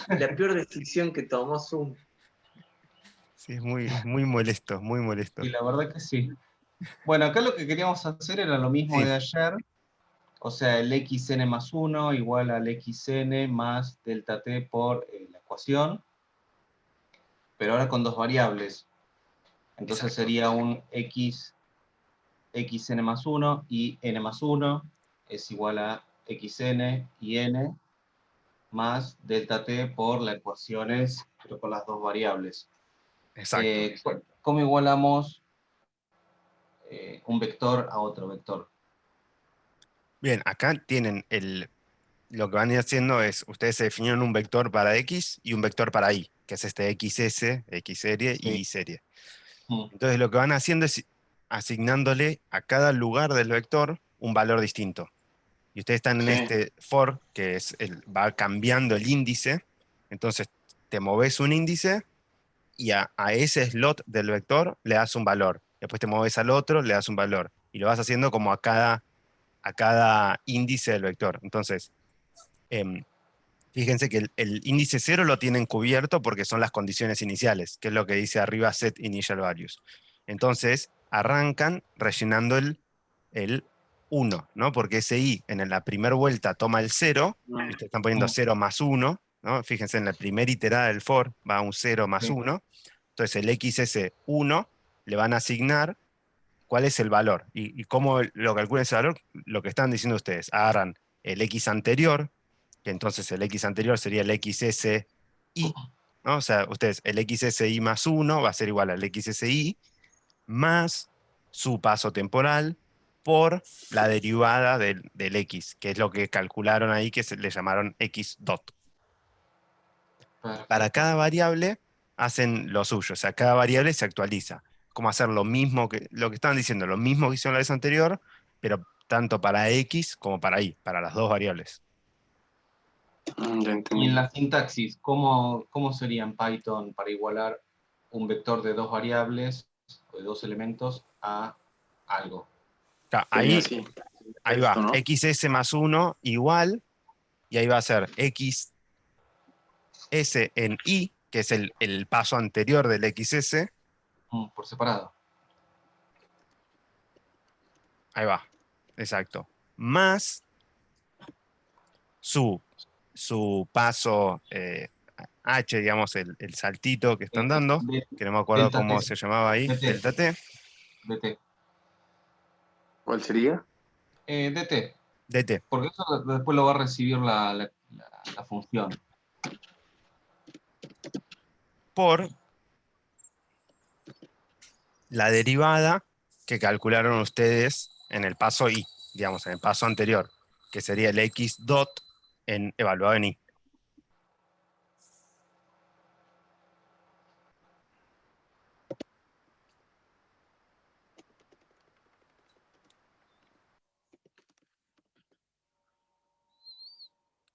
la peor decisión que tomó Zoom. Sí, es muy molesto, muy molesto. Y la verdad que sí. Bueno, acá lo que queríamos hacer era lo mismo de ayer. O sea, el xn más 1 igual al xn más delta t por la ecuación. Pero ahora con dos variables. Entonces sería un xn más 1 y n más 1 es igual a xn y n más delta t por la ecuación pero con las dos variables. Exacto. ¿Cómo igualamos un vector a otro vector? Bien, acá tienen lo que van a ir haciendo es, ustedes se definieron un vector para x y un vector para y, que es este xs, x serie y y serie. Entonces lo que van haciendo es asignándole a cada lugar del vector un valor distinto. Y ustedes están en este for, que es va cambiando el índice. Entonces te moves un índice y a ese slot del vector le das un valor. Después te mueves al otro, le das un valor. Y lo vas haciendo como a cada índice del vector. Entonces, fíjense que el índice 0 lo tienen cubierto porque son las condiciones iniciales, que es lo que dice arriba set initial values. Entonces, arrancan rellenando el 1, ¿no? Porque ese i en la primera vuelta toma el 0, y ustedes están poniendo 0 más 1, ¿no? Fíjense, en la primera iterada del for va un 0 más 1. Entonces, el xs1 le van a asignar cuál es el valor. ¿Y cómo lo calculan ese valor? Lo que están diciendo ustedes. Agarran el x anterior, que entonces el x anterior sería el xsi, ¿no? O sea, ustedes, el xsi más 1 va a ser igual al xsi, más su paso temporal por la derivada del x, que es lo que calcularon ahí, que le llamaron x dot. Para cada variable hacen lo suyo, o sea, cada variable se actualiza. Como hacer lo mismo lo que estaban diciendo, lo mismo que hicieron la vez anterior, pero tanto para X como para Y, para las dos variables. Y en la sintaxis, ¿cómo sería en Python para igualar un vector de dos variables o de dos elementos a algo? Ahí va, xs más 1 igual, y ahí va a ser xs en y, que es el paso anterior del xs. Por separado. Ahí va, exacto. Más su paso h, digamos, el saltito que están dando, que no me acuerdo cómo se llamaba ahí, delta t. dt. ¿Cuál sería? dt. dt. Porque eso después lo va a recibir la función. Por la derivada que calcularon ustedes en el paso i, digamos, en el paso anterior, que sería el x dot evaluado en i.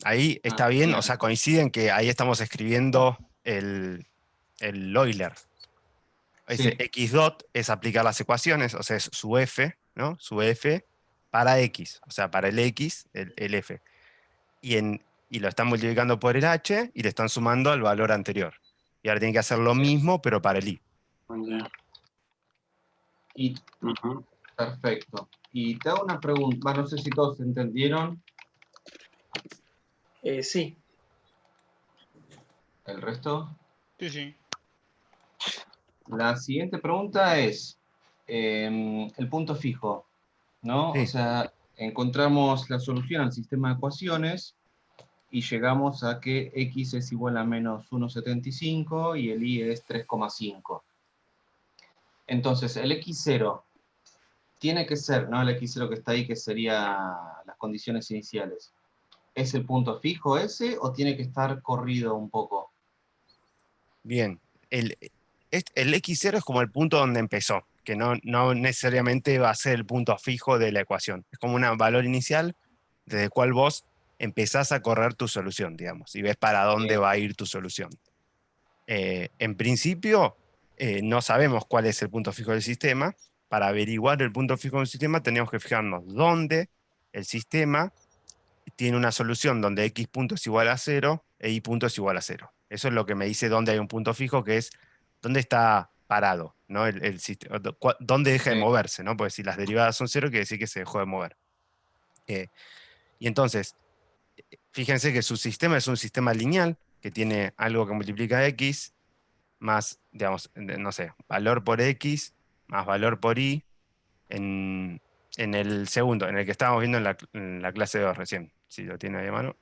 Ahí está bien, o sea, coinciden que ahí estamos escribiendo el Euler. Ese x dot es aplicar las ecuaciones, o sea, es su f, ¿no? Su f para x, o sea, para el x, el f. Y lo están multiplicando por el h y le están sumando al valor anterior. Y ahora tienen que hacer lo mismo, pero para el i. Perfecto. Y te hago una pregunta, no sé si todos entendieron. Sí. ¿El resto? Sí. La siguiente pregunta es el punto fijo, ¿no? Sí. O sea, encontramos la solución al sistema de ecuaciones y llegamos a que x es igual a menos 1,75 y el y es 3,5. Entonces, el x0 tiene que ser, ¿no? El x0 que está ahí, que sería las condiciones iniciales. ¿Es el punto fijo ese o tiene que estar corrido un poco? Bien. El x0 es como el punto donde empezó, que no necesariamente va a ser el punto fijo de la ecuación. Es como un valor inicial desde el cual vos empezás a correr tu solución, digamos, y ves para dónde va a ir tu solución. En principio, no sabemos cuál es el punto fijo del sistema. Para averiguar el punto fijo del sistema tenemos que fijarnos dónde el sistema tiene una solución donde x punto es igual a 0 e y punto es igual a 0. Eso es lo que me dice dónde hay un punto fijo, que es dónde está parado, ¿no? El sistema, dónde deja de moverse, ¿no? Porque si las derivadas son 0, quiere decir que se dejó de mover. Y entonces, fíjense que su sistema es un sistema lineal, que tiene algo que multiplica x, más, digamos, no sé, valor por x, más valor por y, en el segundo, en el que estábamos viendo en la clase 2 recién. Si lo tiene ahí a mano,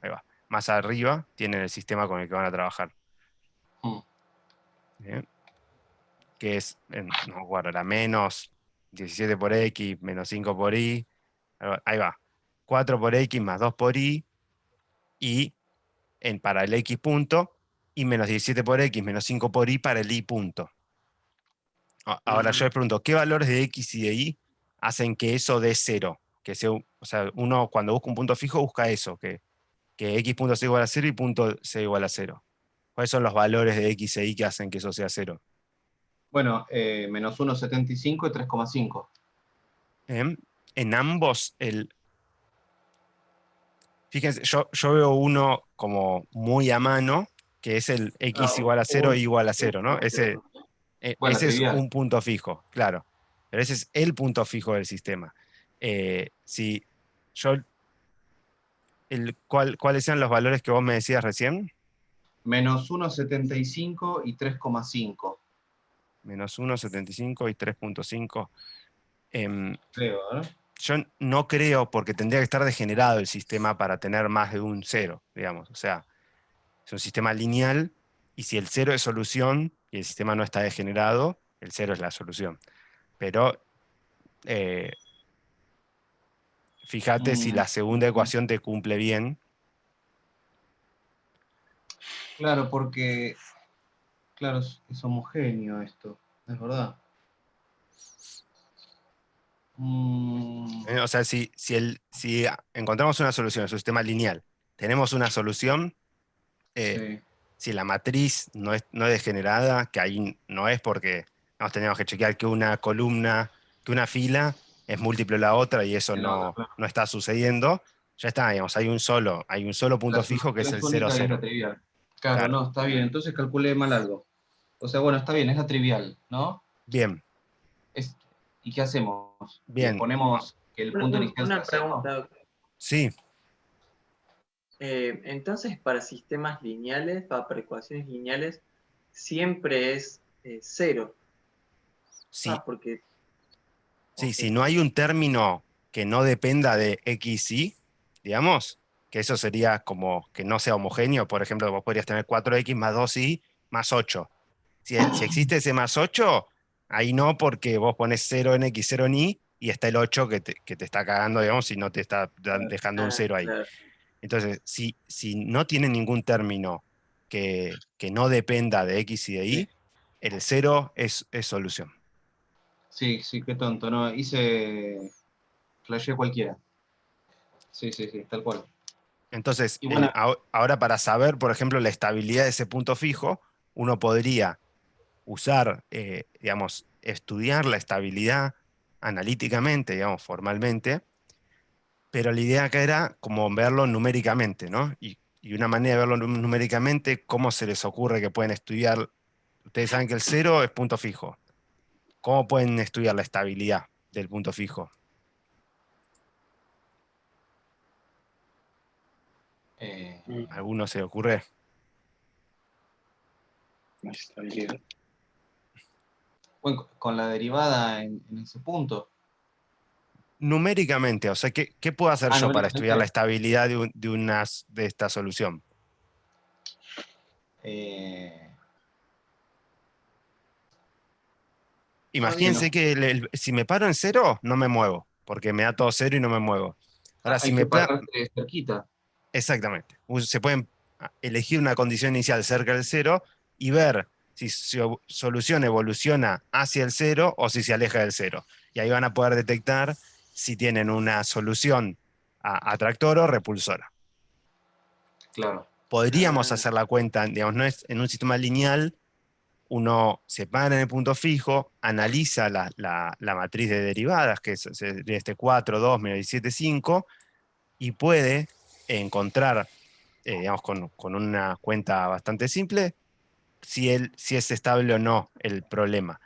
ahí va. Más arriba tienen el sistema con el que van a trabajar. Bien. Que es, no me acuerdo, era menos 17 por x, menos 5 por y. Ahí va. 4 por x más 2 por y. Y para el x punto. Y menos 17 por x menos 5 por y para el y punto. Ahora yo les pregunto, ¿qué valores de x y de y hacen que eso dé 0? Que sea, o sea, uno cuando busca un punto fijo busca eso, que x punto sea igual a 0 y punto sea igual a 0. ¿Cuáles son los valores de x e y que hacen que eso sea 0? Bueno, menos 1,75 y 3,5. En ambos, fíjense, yo veo uno como muy a mano, que es el x igual a 0 y igual a 0, ¿no? Ese es un punto fijo, claro. Pero ese es el punto fijo del sistema. Si yo, ¿cuáles eran los valores que vos me decías recién? Menos 1,75 y 3,5. Menos 1,75 y 3,5. Creo, ¿no? Yo no creo, porque tendría que estar degenerado el sistema para tener más de un 0, digamos. O sea, es un sistema lineal, y si el 0 es solución y el sistema no está degenerado, el 0 es la solución. Pero fíjate si la segunda ecuación te cumple bien. Claro, porque claro, es homogéneo esto, es verdad. O sea, si encontramos una solución en un sistema lineal, tenemos una solución, si la matriz no es degenerada, que ahí no es porque nos tenemos que chequear que una columna, que una fila es múltiplo de la otra y eso no está sucediendo, ya está, digamos, hay un solo punto fijo que es el 0, 0. Claro, no, está bien, entonces calculé mal algo. O sea, bueno, está bien, es la trivial, ¿no? Bien. ¿Y qué hacemos? Bien. Ponemos que el punto inicial Una sea 0. pregunta. Sí. Entonces, para sistemas lineales, para ecuaciones lineales, siempre es 0. Sí. Porque... Sí, si no hay un término que no dependa de x, y, digamos, que eso sería como que no sea homogéneo, por ejemplo, vos podrías tener 4x más 2y más 8. Si existe ese más 8, ahí no, porque vos pones 0 en x, 0 en y, y está el 8 que te está cagando, digamos, y no te está dejando un 0 ahí. Claro. Entonces, si no tiene ningún término que no dependa de x y de y, el 0 es solución. Sí, qué tonto, no, flasheé cualquiera. Sí, tal cual. Entonces, Y bueno, ahora para saber, por ejemplo, la estabilidad de ese punto fijo, uno podría usar, digamos, estudiar la estabilidad analíticamente, digamos, formalmente, pero la idea acá era como verlo numéricamente, ¿no? Y una manera de verlo numéricamente, ¿cómo se les ocurre que pueden estudiar? Ustedes saben que el 0 es punto fijo. ¿Cómo pueden estudiar la estabilidad del punto fijo? ¿Alguno se le ocurre? Bueno, con la derivada en ese punto. Numéricamente, o sea, ¿qué puedo hacer yo para estudiar la estabilidad de esta solución? Imagínense que si me paro en 0, no me muevo, porque me da todo 0 y no me muevo. Ahora, si me pararte cerquita. Exactamente. Se pueden elegir una condición inicial cerca del 0 y ver si su solución evoluciona hacia el 0 o si se aleja del 0. Y ahí van a poder detectar si tienen una solución atractor o repulsora. Claro. Podríamos hacer la cuenta, digamos, no es en un sistema lineal, uno se para en el punto fijo, analiza la matriz de derivadas, que es este 4, 2, menos 17, 5, y puede encontrar, digamos, con una cuenta bastante simple, si es estable o no el problema.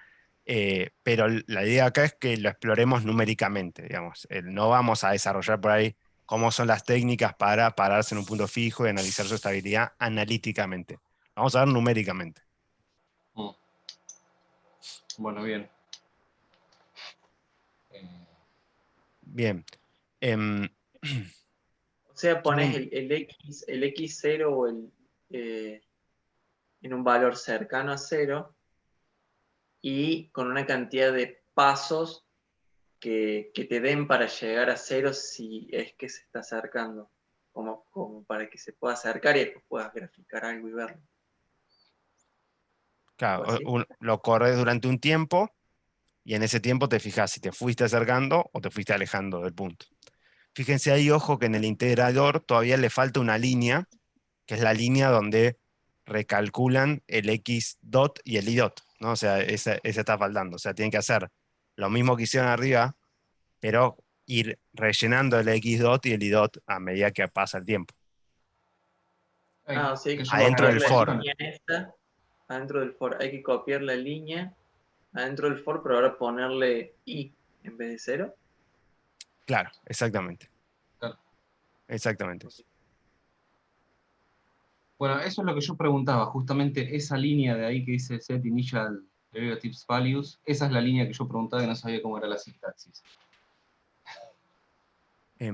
Pero la idea acá es que lo exploremos numéricamente, digamos. No vamos a desarrollar por ahí cómo son las técnicas para pararse en un punto fijo y analizar su estabilidad analíticamente. Vamos a ver numéricamente. Bueno, bien. Bien. O sea, pones el x0 o en un valor cercano a 0 y con una cantidad de pasos que te den para llegar a 0 si es que se está acercando, como para que se pueda acercar y después puedas graficar algo y verlo. Claro, lo corres durante un tiempo y en ese tiempo te fijas si te fuiste acercando o te fuiste alejando del punto. Fíjense ahí, ojo, que en el integrador todavía le falta una línea, que es la línea donde recalculan el x dot y el y dot, ¿no? O sea, esa está faltando. O sea, tienen que hacer lo mismo que hicieron arriba, pero ir rellenando el x dot y el y dot a medida que pasa el tiempo. Sí, adentro del for. Adentro del for hay que copiar la línea adentro del for, pero ahora ponerle i en vez de 0. Claro, exactamente. Exactamente. Bueno, eso es lo que yo preguntaba, justamente esa línea de ahí que dice set initial derivatives values, esa es la línea que yo preguntaba y no sabía cómo era la sintaxis. Es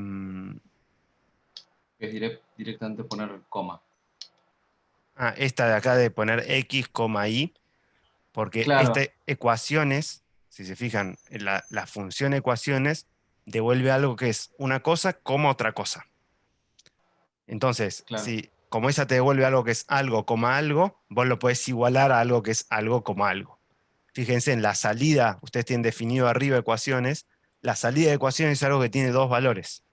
directamente poner coma. Esta de acá de poner x, y, porque estas ecuaciones, si se fijan, la función ecuaciones devuelve algo que es una cosa como otra cosa. Entonces, como esa te devuelve algo que es algo, algo, vos lo podés igualar a algo que es algo como algo. Fíjense, en la salida, ustedes tienen definido arriba ecuaciones, la salida de ecuación es algo que tiene dos valores.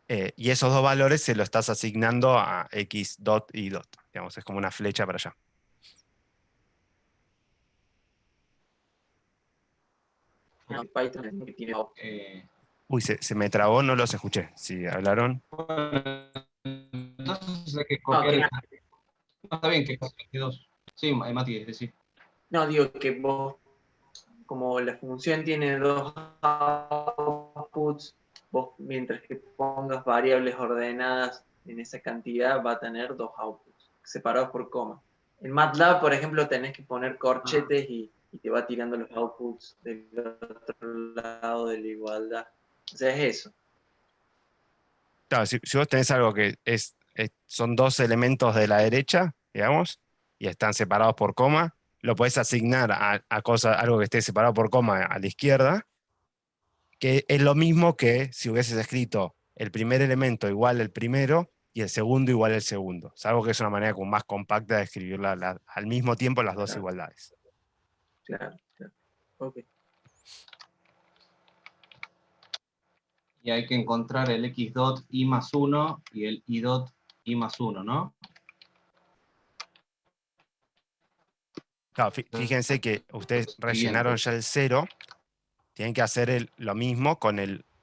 Y esos dos valores se lo estás asignando a x dot y dot. Digamos, es como una flecha para allá. Python tiene Uy, se me trabó, no los escuché. Si hablaron. Entonces hay que copiar. No, está bien que copiar dos. Sí, Mati, es decir. No, digo que vos, como la función tiene dos outputs, vos mientras que pongas variables ordenadas en esa cantidad va a tener dos outputs, separados por coma. En MATLAB, por ejemplo, tenés que poner corchetes y te va tirando los outputs del otro lado de la igualdad. O sea, es eso. Claro, si vos tenés algo que son dos elementos de la derecha, digamos, y están separados por coma, lo podés asignar a algo que esté separado por coma a la izquierda, que es lo mismo que si hubieses escrito el primer elemento igual al primero y el segundo igual al segundo. Salvo que es una manera como más compacta de escribir al mismo tiempo las dos igualdades. Claro. Ok. Y hay que encontrar el x dot i más 1 y el y dot i más 1, ¿no? Claro, fíjense que ustedes rellenaron ya el 0, tienen que hacer lo mismo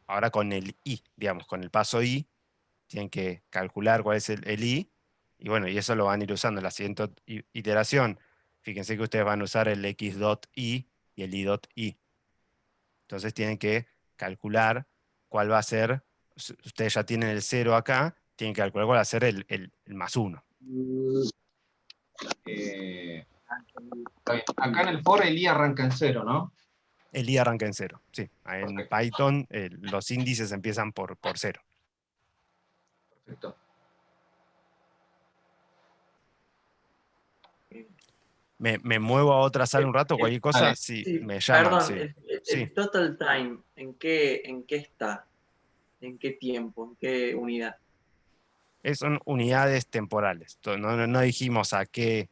ahora con el i, digamos, con el paso i, tienen que calcular cuál es el i, y bueno, y eso lo van a ir usando en la siguiente iteración. Fíjense que ustedes van a usar el x dot i y el i dot i. Entonces tienen que calcular cuál va a ser, ustedes ya tienen el 0 acá, tienen que calcular cuál va a ser el más 1. Acá en el for el i arranca en 0, ¿no? El i arranca en 0, sí. En Python los índices empiezan por 0. Perfecto. Me muevo a otra sala un rato, cualquier cosa, si me llaman. Perdón, el total time, ¿en qué está? ¿En qué tiempo? ¿En qué unidad? Son unidades temporales. No dijimos a qué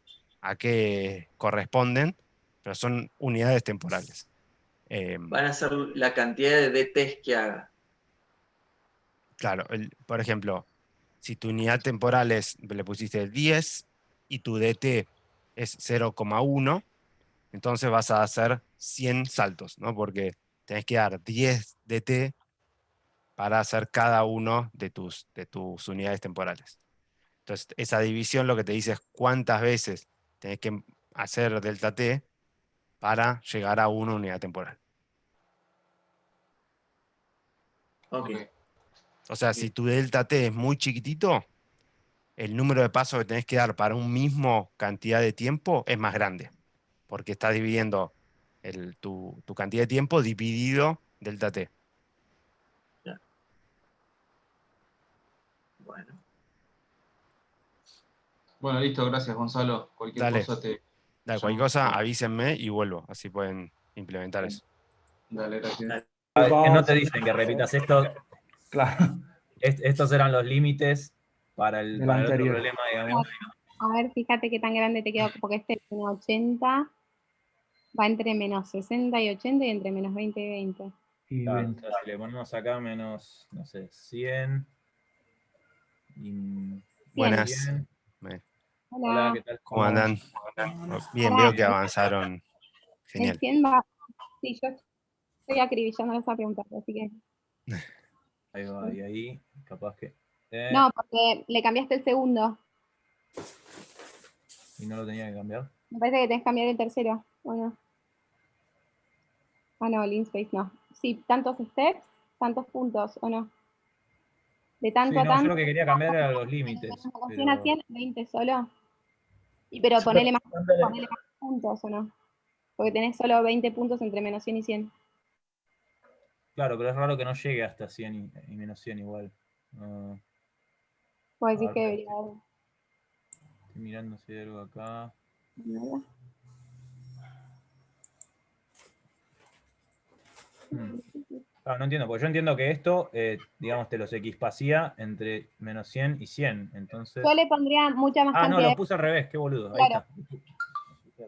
corresponden, pero son unidades temporales. Van a ser la cantidad de DTs que haga. Claro, por ejemplo, si tu unidad temporal le pusiste 10 y tu DT es 0,1, entonces vas a hacer 100 saltos, ¿no? Porque tenés que dar 10 DT para hacer cada uno de tus unidades temporales. Entonces, esa división lo que te dice es cuántas veces tenés que hacer delta T para llegar a una unidad temporal. Okay. O sea, si tu delta T es muy chiquitito, el número de pasos que tenés que dar para un mismo cantidad de tiempo es más grande, porque estás dividiendo tu cantidad de tiempo dividido delta T. Ya. Bueno. Bueno, listo, gracias Gonzalo. Cualquier cosa cualquier cosa avísenme y vuelvo, así pueden implementar eso. Dale, gracias. Que no te dicen que repitas esto. Claro. Estos eran los límites para el otro anterior. problema, digamos. A ver, fíjate qué tan grande te quedó, porque este tiene 80, va entre menos 60 y 80 y entre menos 20 y 20. Claro, entonces, si le ponemos acá menos, no sé, 100. Buenas. 100. Hola. Hola, ¿qué tal? ¿Cómo andan? Bien, veo que avanzaron. Genial. El 100 va, sí, yo estoy acribillando esa pregunta, así que... Ahí va, y ahí, capaz que... No, porque le cambiaste el segundo. ¿Y no lo tenía que cambiar? Me parece que tenés que cambiar el tercero, ¿o no? Ah, no, Linspace no. Sí, tantos steps, tantos puntos, ¿o no? De tanto a tanto. Yo lo que quería cambiar era los límites. De 100 a 100, 20 solo. Pero ponele más puntos, ¿o no? Porque tenés solo 20 puntos entre menos 100 y 100. Claro, pero es raro que no llegue hasta 100 y menos 100 igual. Puedo decir que debería haber. Estoy mirando si hay algo acá. Claro, no entiendo, porque yo entiendo que esto, digamos, te los equispacía entre menos 100 y 100, entonces... Yo le pondría mucha más cantidad. No, lo puse al revés, qué boludo, ahí claro. está.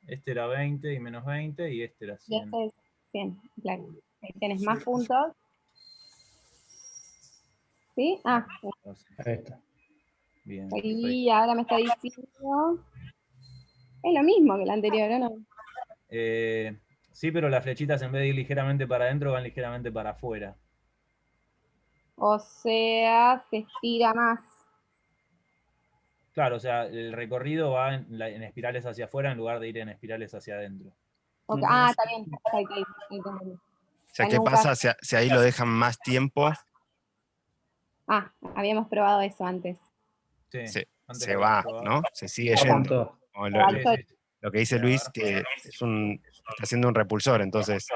Este era 20 y menos 20, y este era 100. Sí, 100, claro. Ahí tenés más puntos. ¿Sí? Ah, Ahí está. Bien. y ahora me está diciendo... Es lo mismo que el anterior, ¿o no? Sí, pero las flechitas en vez de ir ligeramente para adentro van ligeramente para afuera. O sea, se estira más. Claro, o sea, el recorrido va en espirales hacia afuera en lugar de ir en espirales hacia adentro. Okay. Ah, está bien. Ahí entendí. O sea, ¿qué pasa si ahí lo dejan más tiempo? Ah, habíamos probado eso antes. Sí, se va, ¿no? Se sigue yendo. O lo que dice Luis, que está haciendo un repulsor, entonces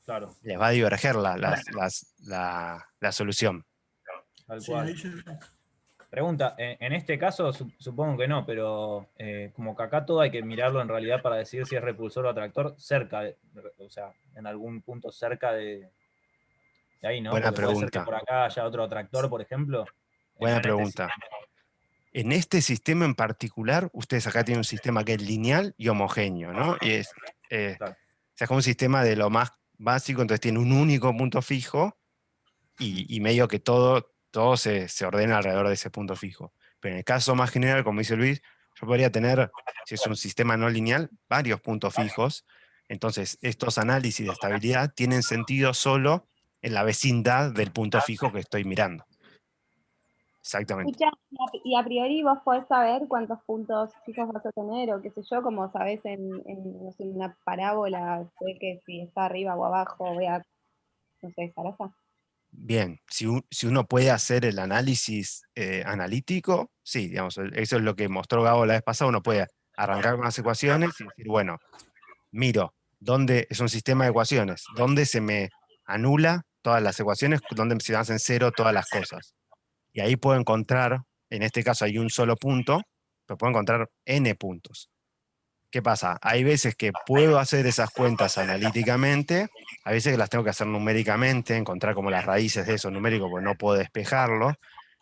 claro, les va a diverger la solución. Tal cual. Pregunta, en este caso supongo que no, pero como que acá todo hay que mirarlo en realidad para decidir si es repulsor o atractor cerca, o sea, en algún punto cerca de ahí, ¿no? Buena Porque puede ser que pregunta. por acá haya otro atractor, por ejemplo. Buena pregunta. En este sistema en particular, ustedes acá tienen un sistema que es lineal y homogéneo, ¿no? Y o sea, es como un sistema de lo más básico, entonces tiene un único punto fijo y medio que todo se ordena alrededor de ese punto fijo. Pero en el caso más general, como dice Luis, yo podría tener, si es un sistema no lineal, varios puntos fijos. Entonces, estos análisis de estabilidad tienen sentido solo en la vecindad del punto fijo que estoy mirando. Exactamente. Escucha, y a priori vos podés saber cuántos puntos fijos vas a tener, o qué sé yo, como sabés no sé, una parábola, sé que si está arriba o abajo, voy a, no sé, Sarasa. Bien, si uno puede hacer el análisis analítico, sí, digamos, eso es lo que mostró Gabo la vez pasada, uno puede arrancar con las ecuaciones y decir, bueno, miro, ¿dónde es un sistema de ecuaciones? ¿Dónde se me anula todas las ecuaciones? ¿Dónde se hacen cero todas las cosas? Y ahí puedo encontrar, en este caso hay un solo punto, pero puedo encontrar n puntos. ¿Qué pasa? Hay veces que puedo hacer esas cuentas analíticamente, hay veces que las tengo que hacer numéricamente, encontrar como las raíces de eso numérico, porque no puedo despejarlo.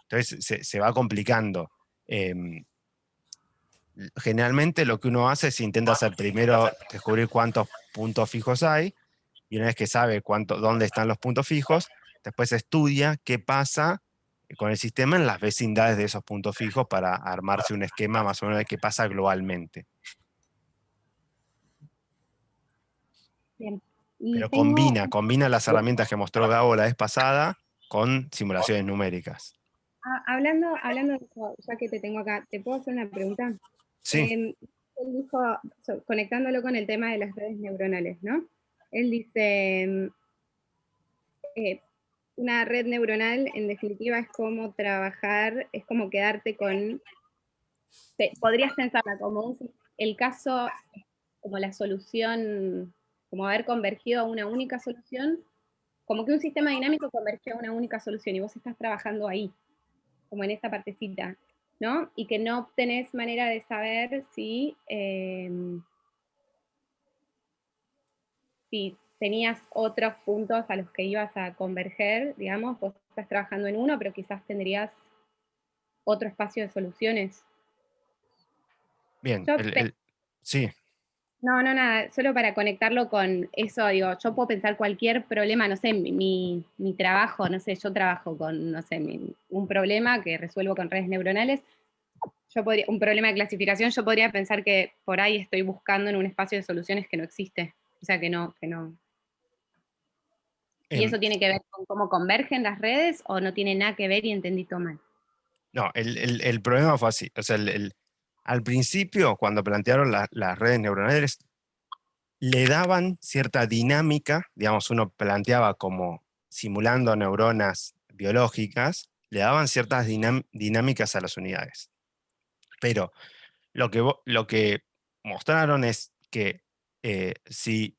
Entonces se va complicando. Generalmente lo que uno hace es intenta hacer primero descubrir cuántos puntos fijos hay, y una vez que sabe dónde están los puntos fijos, después estudia qué pasa con el sistema en las vecindades de esos puntos fijos para armarse un esquema más o menos de qué pasa globalmente. Bien. Pero combina las herramientas que mostró Gabo la vez pasada con simulaciones numéricas. Hablando de eso, ya que te tengo acá, ¿te puedo hacer una pregunta? Sí. Él dijo, conectándolo con el tema de las redes neuronales, ¿no? Él dice, una red neuronal en definitiva es como trabajar, es como quedarte con, podrías pensarla como el caso, como la solución, como haber convergido a una única solución, como que un sistema dinámico converge a una única solución y vos estás trabajando ahí, como en esa partecita, ¿no? Y que no tenés manera de saber si tenías otros puntos a los que ibas a converger, digamos, vos estás trabajando en uno, pero quizás tendrías otro espacio de soluciones. Bien, sí. No, nada, solo para conectarlo con eso, digo, yo puedo pensar cualquier problema, no sé, mi trabajo, no sé, yo trabajo con, no sé, un problema que resuelvo con redes neuronales, un problema de clasificación, yo podría pensar que por ahí estoy buscando en un espacio de soluciones que no existe, o sea, que no. ¿Y eso tiene que ver con cómo convergen las redes o no tiene nada que ver y entendí todo mal? No, el problema fue así, o sea, al principio, cuando plantearon las redes neuronales, le daban cierta dinámica, digamos, uno planteaba como simulando neuronas biológicas, le daban ciertas dinámicas a las unidades. Pero lo que mostraron es que si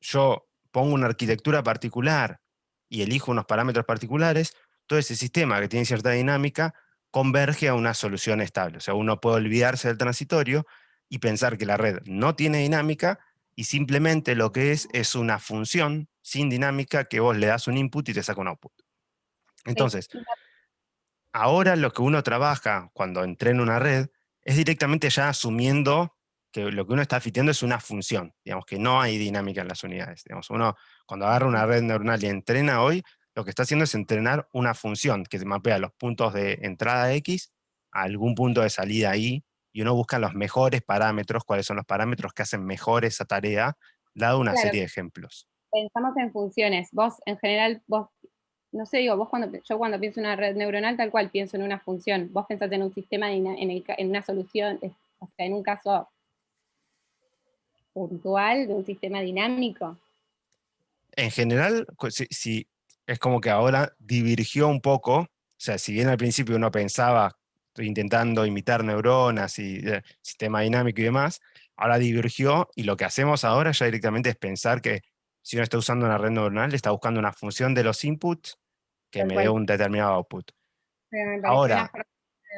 yo pongo una arquitectura particular y elijo unos parámetros particulares, todo ese sistema que tiene cierta dinámica converge a una solución estable. O sea, uno puede olvidarse del transitorio y pensar que la red no tiene dinámica y simplemente lo que es una función sin dinámica que vos le das un input y te saca un output. Entonces, ahora lo que uno trabaja cuando entrena una red es directamente ya asumiendo que lo que uno está fiteando es una función, digamos que no hay dinámica en las unidades. Digamos, uno cuando agarra una red neuronal y entrena hoy, lo que está haciendo es entrenar una función que se mapea los puntos de entrada X a algún punto de salida Y, y uno busca los mejores parámetros, cuáles son los parámetros que hacen mejor esa tarea, dado una Claro. serie de ejemplos. Pensamos en funciones. Vos, en general, no sé, digo, yo cuando pienso en una red neuronal, tal cual pienso en una función. Vos pensás en un sistema, en una solución, o sea, en un caso puntual de un sistema dinámico. En general, si es como que ahora divergió un poco, o sea, si bien al principio uno pensaba, estoy intentando imitar neuronas y sistema dinámico y demás, ahora divergió, y lo que hacemos ahora ya directamente es pensar que si uno está usando una red neuronal, está buscando una función de los inputs que me dé un determinado output. Ahora,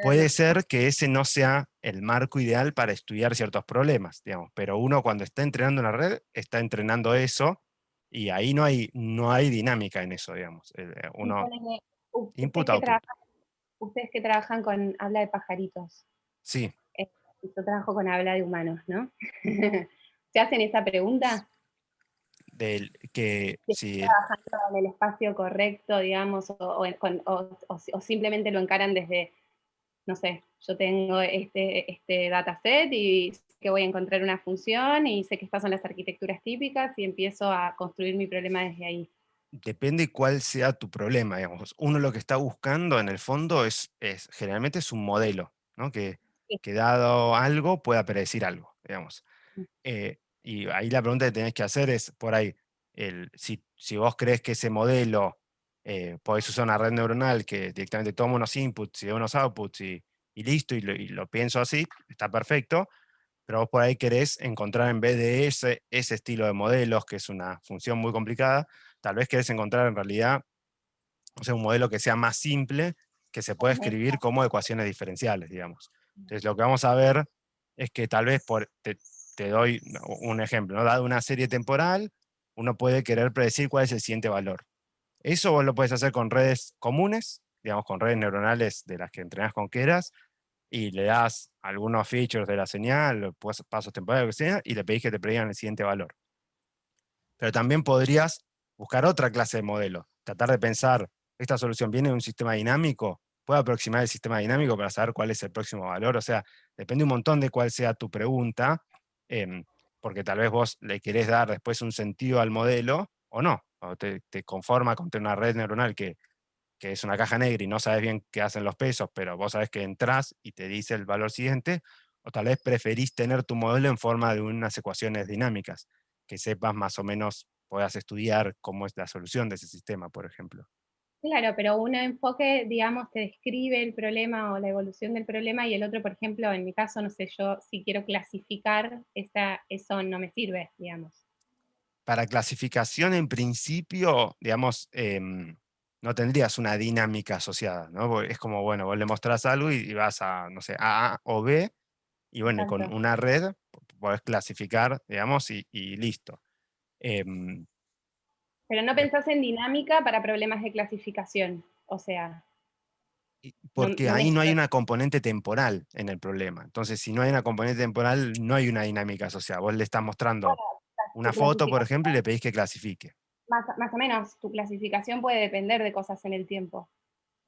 puede ser que ese no sea el marco ideal para estudiar ciertos problemas, digamos, pero uno cuando está entrenando una red, está entrenando eso, y ahí no hay dinámica en eso, digamos. Uno, input, output. Ustedes que trabajan con habla de pajaritos. Sí. Yo trabajo con habla de humanos, ¿no? ¿Se hacen esa pregunta? Si trabajando en el espacio correcto, digamos, o simplemente lo encaran desde, no sé, yo tengo este dataset y sé que voy a encontrar una función y sé que estas son las arquitecturas típicas y empiezo a construir mi problema desde ahí. Depende cuál sea tu problema, digamos. Uno lo que está buscando en el fondo generalmente es un modelo, ¿no? Que dado algo pueda predecir algo, digamos. Y ahí la pregunta que tenés que hacer es, por ahí, si vos crees que ese modelo, podés usar una red neuronal que directamente toma unos inputs y da unos outputs y listo, y lo pienso así, está perfecto, pero vos por ahí querés encontrar, en vez de ese estilo de modelos, que es una función muy complicada, tal vez querés encontrar en realidad, o sea, un modelo que sea más simple, que se pueda escribir como ecuaciones diferenciales, digamos. Entonces lo que vamos a ver es que tal vez, te doy un ejemplo, ¿no? Dado una serie temporal, uno puede querer predecir cuál es el siguiente valor. Eso vos lo puedes hacer con redes comunes, digamos, con redes neuronales de las que entrenás con Keras, y le das algunos features de la señal, pasos temporales, lo que sea, y le pedís que te predigan el siguiente valor. Pero también podrías buscar otra clase de modelo, tratar de pensar, esta solución viene de un sistema dinámico, puedo aproximar el sistema dinámico para saber cuál es el próximo valor, o sea, depende un montón de cuál sea tu pregunta, porque tal vez vos le querés dar después un sentido al modelo, o no, o te conforma con tener una red neuronal que es una caja negra y no sabes bien qué hacen los pesos, pero vos sabés que entrás y te dice el valor siguiente, o tal vez preferís tener tu modelo en forma de unas ecuaciones dinámicas, que sepas más o menos, puedas estudiar cómo es la solución de ese sistema, por ejemplo. Claro, pero un enfoque, digamos, te describe el problema o la evolución del problema, y el otro, por ejemplo, en mi caso, no sé, yo si quiero clasificar, eso no me sirve, digamos. Para clasificación, en principio, digamos, no tendrías una dinámica asociada, ¿no? Porque es como, bueno, vos le mostrás algo y vas a, no sé, A o B, y bueno, y con Exacto. una red podés clasificar, digamos, y listo. Pero no pensás en dinámica para problemas de clasificación, o sea... Porque ahí no hay una componente temporal en el problema. Entonces, si no hay una componente temporal, no hay una dinámica asociada. Vos le estás mostrando una foto, por ejemplo, y le pedís que clasifique. Más o menos, tu clasificación puede depender de cosas en el tiempo.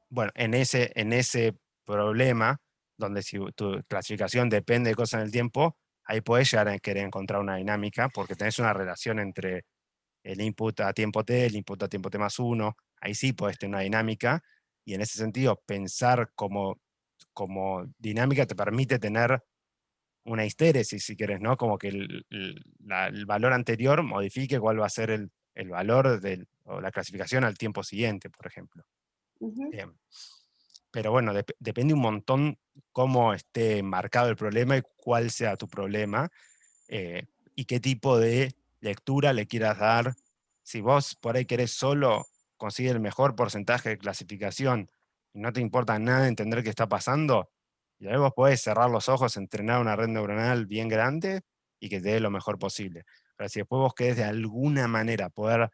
Bueno, en ese problema, donde si tu clasificación depende de cosas en el tiempo, ahí podés llegar a querer encontrar una dinámica, porque tenés una relación entre el input a tiempo t, el input a tiempo t más 1, ahí sí podés tener una dinámica, y en ese sentido, pensar como dinámica te permite tener una histéresis, si querés, ¿no? Como que el valor anterior modifique cuál va a ser el valor o la clasificación al tiempo siguiente, por ejemplo. Pero bueno, depende un montón cómo esté marcado el problema y cuál sea tu problema, y qué tipo de lectura le quieras dar. Si vos por ahí querés solo conseguir el mejor porcentaje de clasificación y no te importa nada entender qué está pasando, y ahí vos podés cerrar los ojos, entrenar una red neuronal bien grande y que te dé lo mejor posible. Pero si después vos querés de alguna manera poder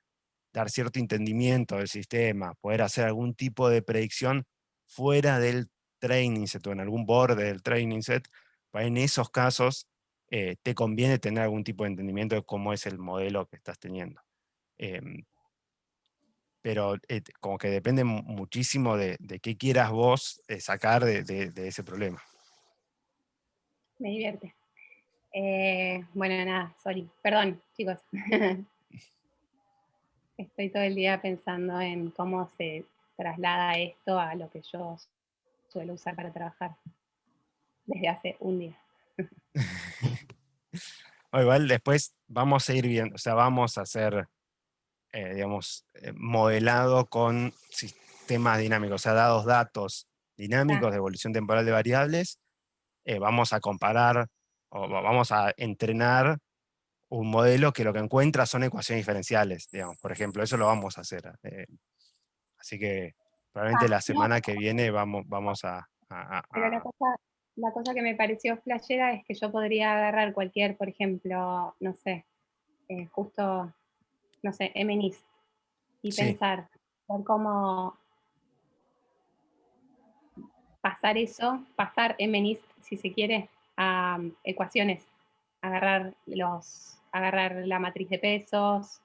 dar cierto entendimiento del sistema, poder hacer algún tipo de predicción fuera del training set o en algún borde del training set, en esos casos te conviene tener algún tipo de entendimiento de cómo es el modelo que estás teniendo. Pero como que depende muchísimo de qué quieras vos sacar de ese problema. Me divierte. Bueno, nada, sorry. Perdón, chicos. Estoy todo el día pensando en cómo se traslada esto a lo que yo suelo usar para trabajar desde hace un día. Igual después vamos a ir viendo, o sea, vamos a hacer, digamos, modelado con sistemas dinámicos, o sea, dados datos dinámicos de evolución temporal de variables, vamos a comparar, o vamos a entrenar un modelo que lo que encuentra son ecuaciones diferenciales, digamos, por ejemplo, eso lo vamos a hacer. Así que probablemente la semana que viene vamos a Pero la cosa que me pareció flashera es que yo podría agarrar cualquier, por ejemplo, no sé, justo, no sé, MNIST, y pensar, ver cómo pasar MNIST, si se quiere, a ecuaciones, agarrar la matriz de pesos,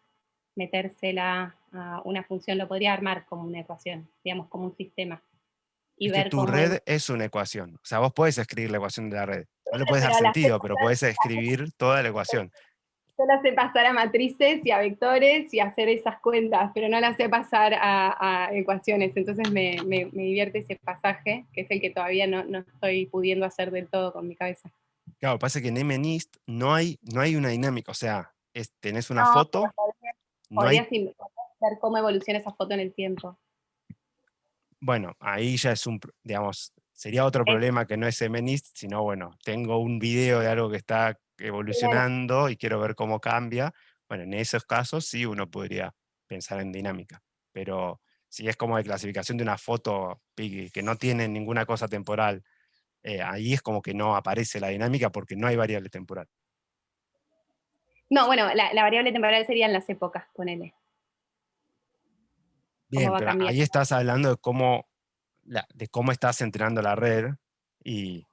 metérsela a una función, lo podría armar como una ecuación, digamos, como un sistema. Y Es que ver tu cómo red es una ecuación. O sea, vos podés escribir la ecuación de la red. No le puedes dar pero la sé sentido, pero podés escribir toda la ecuación. Yo la sé pasar a matrices y a vectores y hacer esas cuentas, pero no la sé pasar a ecuaciones. Entonces me divierte ese pasaje, que es el que todavía no estoy pudiendo hacer del todo con mi cabeza. Claro, pasa que en MNIST no hay una dinámica. O sea, tenés una No, foto, pero no hay. podrías ver cómo evoluciona esa foto en el tiempo. Bueno, ahí ya es digamos, sería otro problema que no es MNIST, sino bueno, tengo un video de algo que está evolucionando y quiero ver cómo cambia. Bueno, en esos casos sí uno podría pensar en dinámica, pero si es como de clasificación de una foto que no tiene ninguna cosa temporal, ahí es como que no aparece la dinámica porque no hay variable temporal. No, bueno, la variable temporal serían las épocas, ponele. Bien, pero ahí estás hablando de cómo estás entrenando la red, y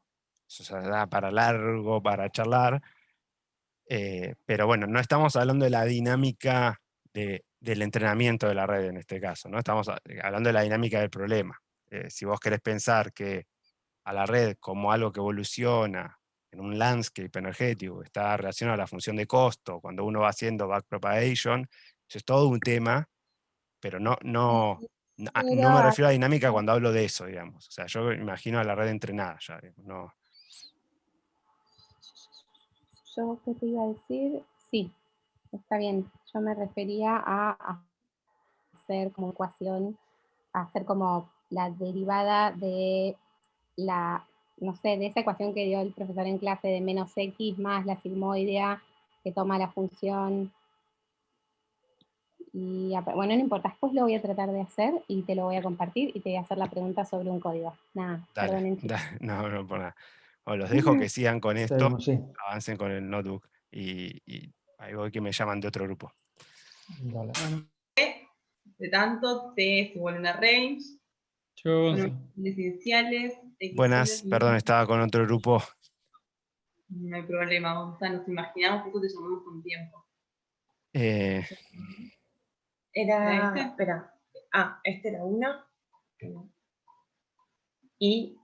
eso se da para largo, para charlar, pero bueno, no estamos hablando de la dinámica del entrenamiento de la red en este caso, ¿no? Estamos hablando de la dinámica del problema. Si vos querés pensar que a la red como algo que evoluciona en un landscape energético, está relacionado a la función de costo, cuando uno va haciendo backpropagation, eso es todo un tema, pero no me refiero a dinámica cuando hablo de eso, digamos. O sea, yo imagino a la red entrenada ya, no. ¿Yo qué te iba a decir? Sí, está bien. Yo me refería a hacer como ecuación, a hacer como la derivada de no sé, de esa ecuación que dio el profesor en clase de menos x más la sigmoidea que toma la función. Y bueno, no importa, después lo voy a tratar de hacer y te lo voy a compartir y te voy a hacer la pregunta sobre un código. Nada, perdonen. No, por nada. Os los dejo que sigan con esto, Seguimos, sí. avancen con el notebook y ahí voy que me llaman de otro grupo. Dale. De tanto, T es igual a una range. Iniciales. Buenas, perdón, estaba con otro grupo. No hay problema, o sea, nos imaginamos que te llamamos con tiempo. Era, ¿Este? espera, este era uno. Y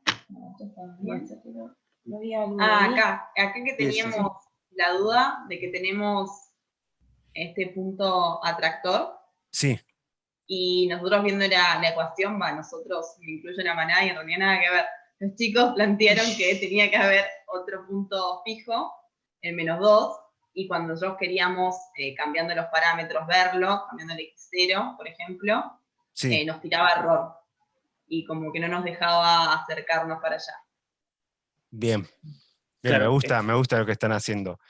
no había alguno ahí. Acá que teníamos la duda de que tenemos este punto atractor. Sí. Y nosotros viendo la ecuación, nosotros, me incluyo la manada y en realidad nada que ver. Los chicos plantearon que tenía que haber otro punto fijo, el -2, y cuando nosotros queríamos, cambiando los parámetros, verlo, cambiando el x0, por ejemplo, nos tiraba error. Y como que no nos dejaba acercarnos para allá. Bien. Claro, me gusta lo que están haciendo.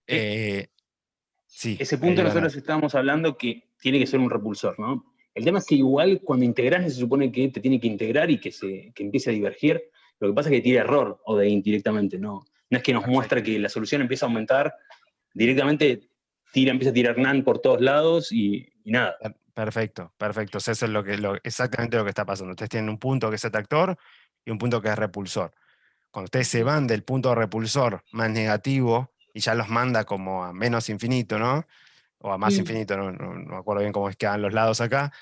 Sí, ese punto nosotros estábamos hablando que tiene que ser un repulsor, ¿no? El tema es que igual cuando integras se supone que te tiene que integrar y que empiece a divergir. Lo que pasa es que tira error o de directamente, no es que nos muestra que la solución empieza a aumentar, directamente empieza a tirar NaN por todos lados y nada. Perfecto. O sea, eso es exactamente lo que está pasando. Ustedes tienen un punto que es atractor y un punto que es repulsor. Cuando ustedes se van del punto repulsor más negativo y ya los manda como a menos infinito, ¿no? O a más infinito, no me acuerdo bien cómo es que quedan los lados acá.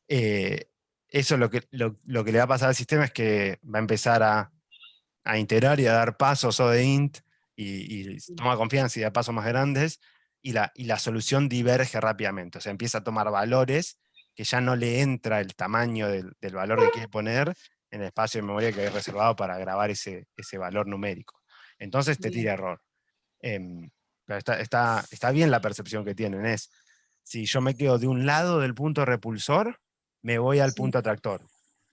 Eso lo que le va a pasar al sistema es que va a empezar a integrar y a dar pasos o de int, y toma confianza y da pasos más grandes, y la solución diverge rápidamente. O sea, empieza a tomar valores que ya no le entra el tamaño del valor que quiere poner en el espacio de memoria que hay reservado para grabar ese valor numérico. Entonces te tira error. Pero está bien la percepción que tienen. Es, si yo me quedo de un lado del punto repulsor, me voy al punto atractor.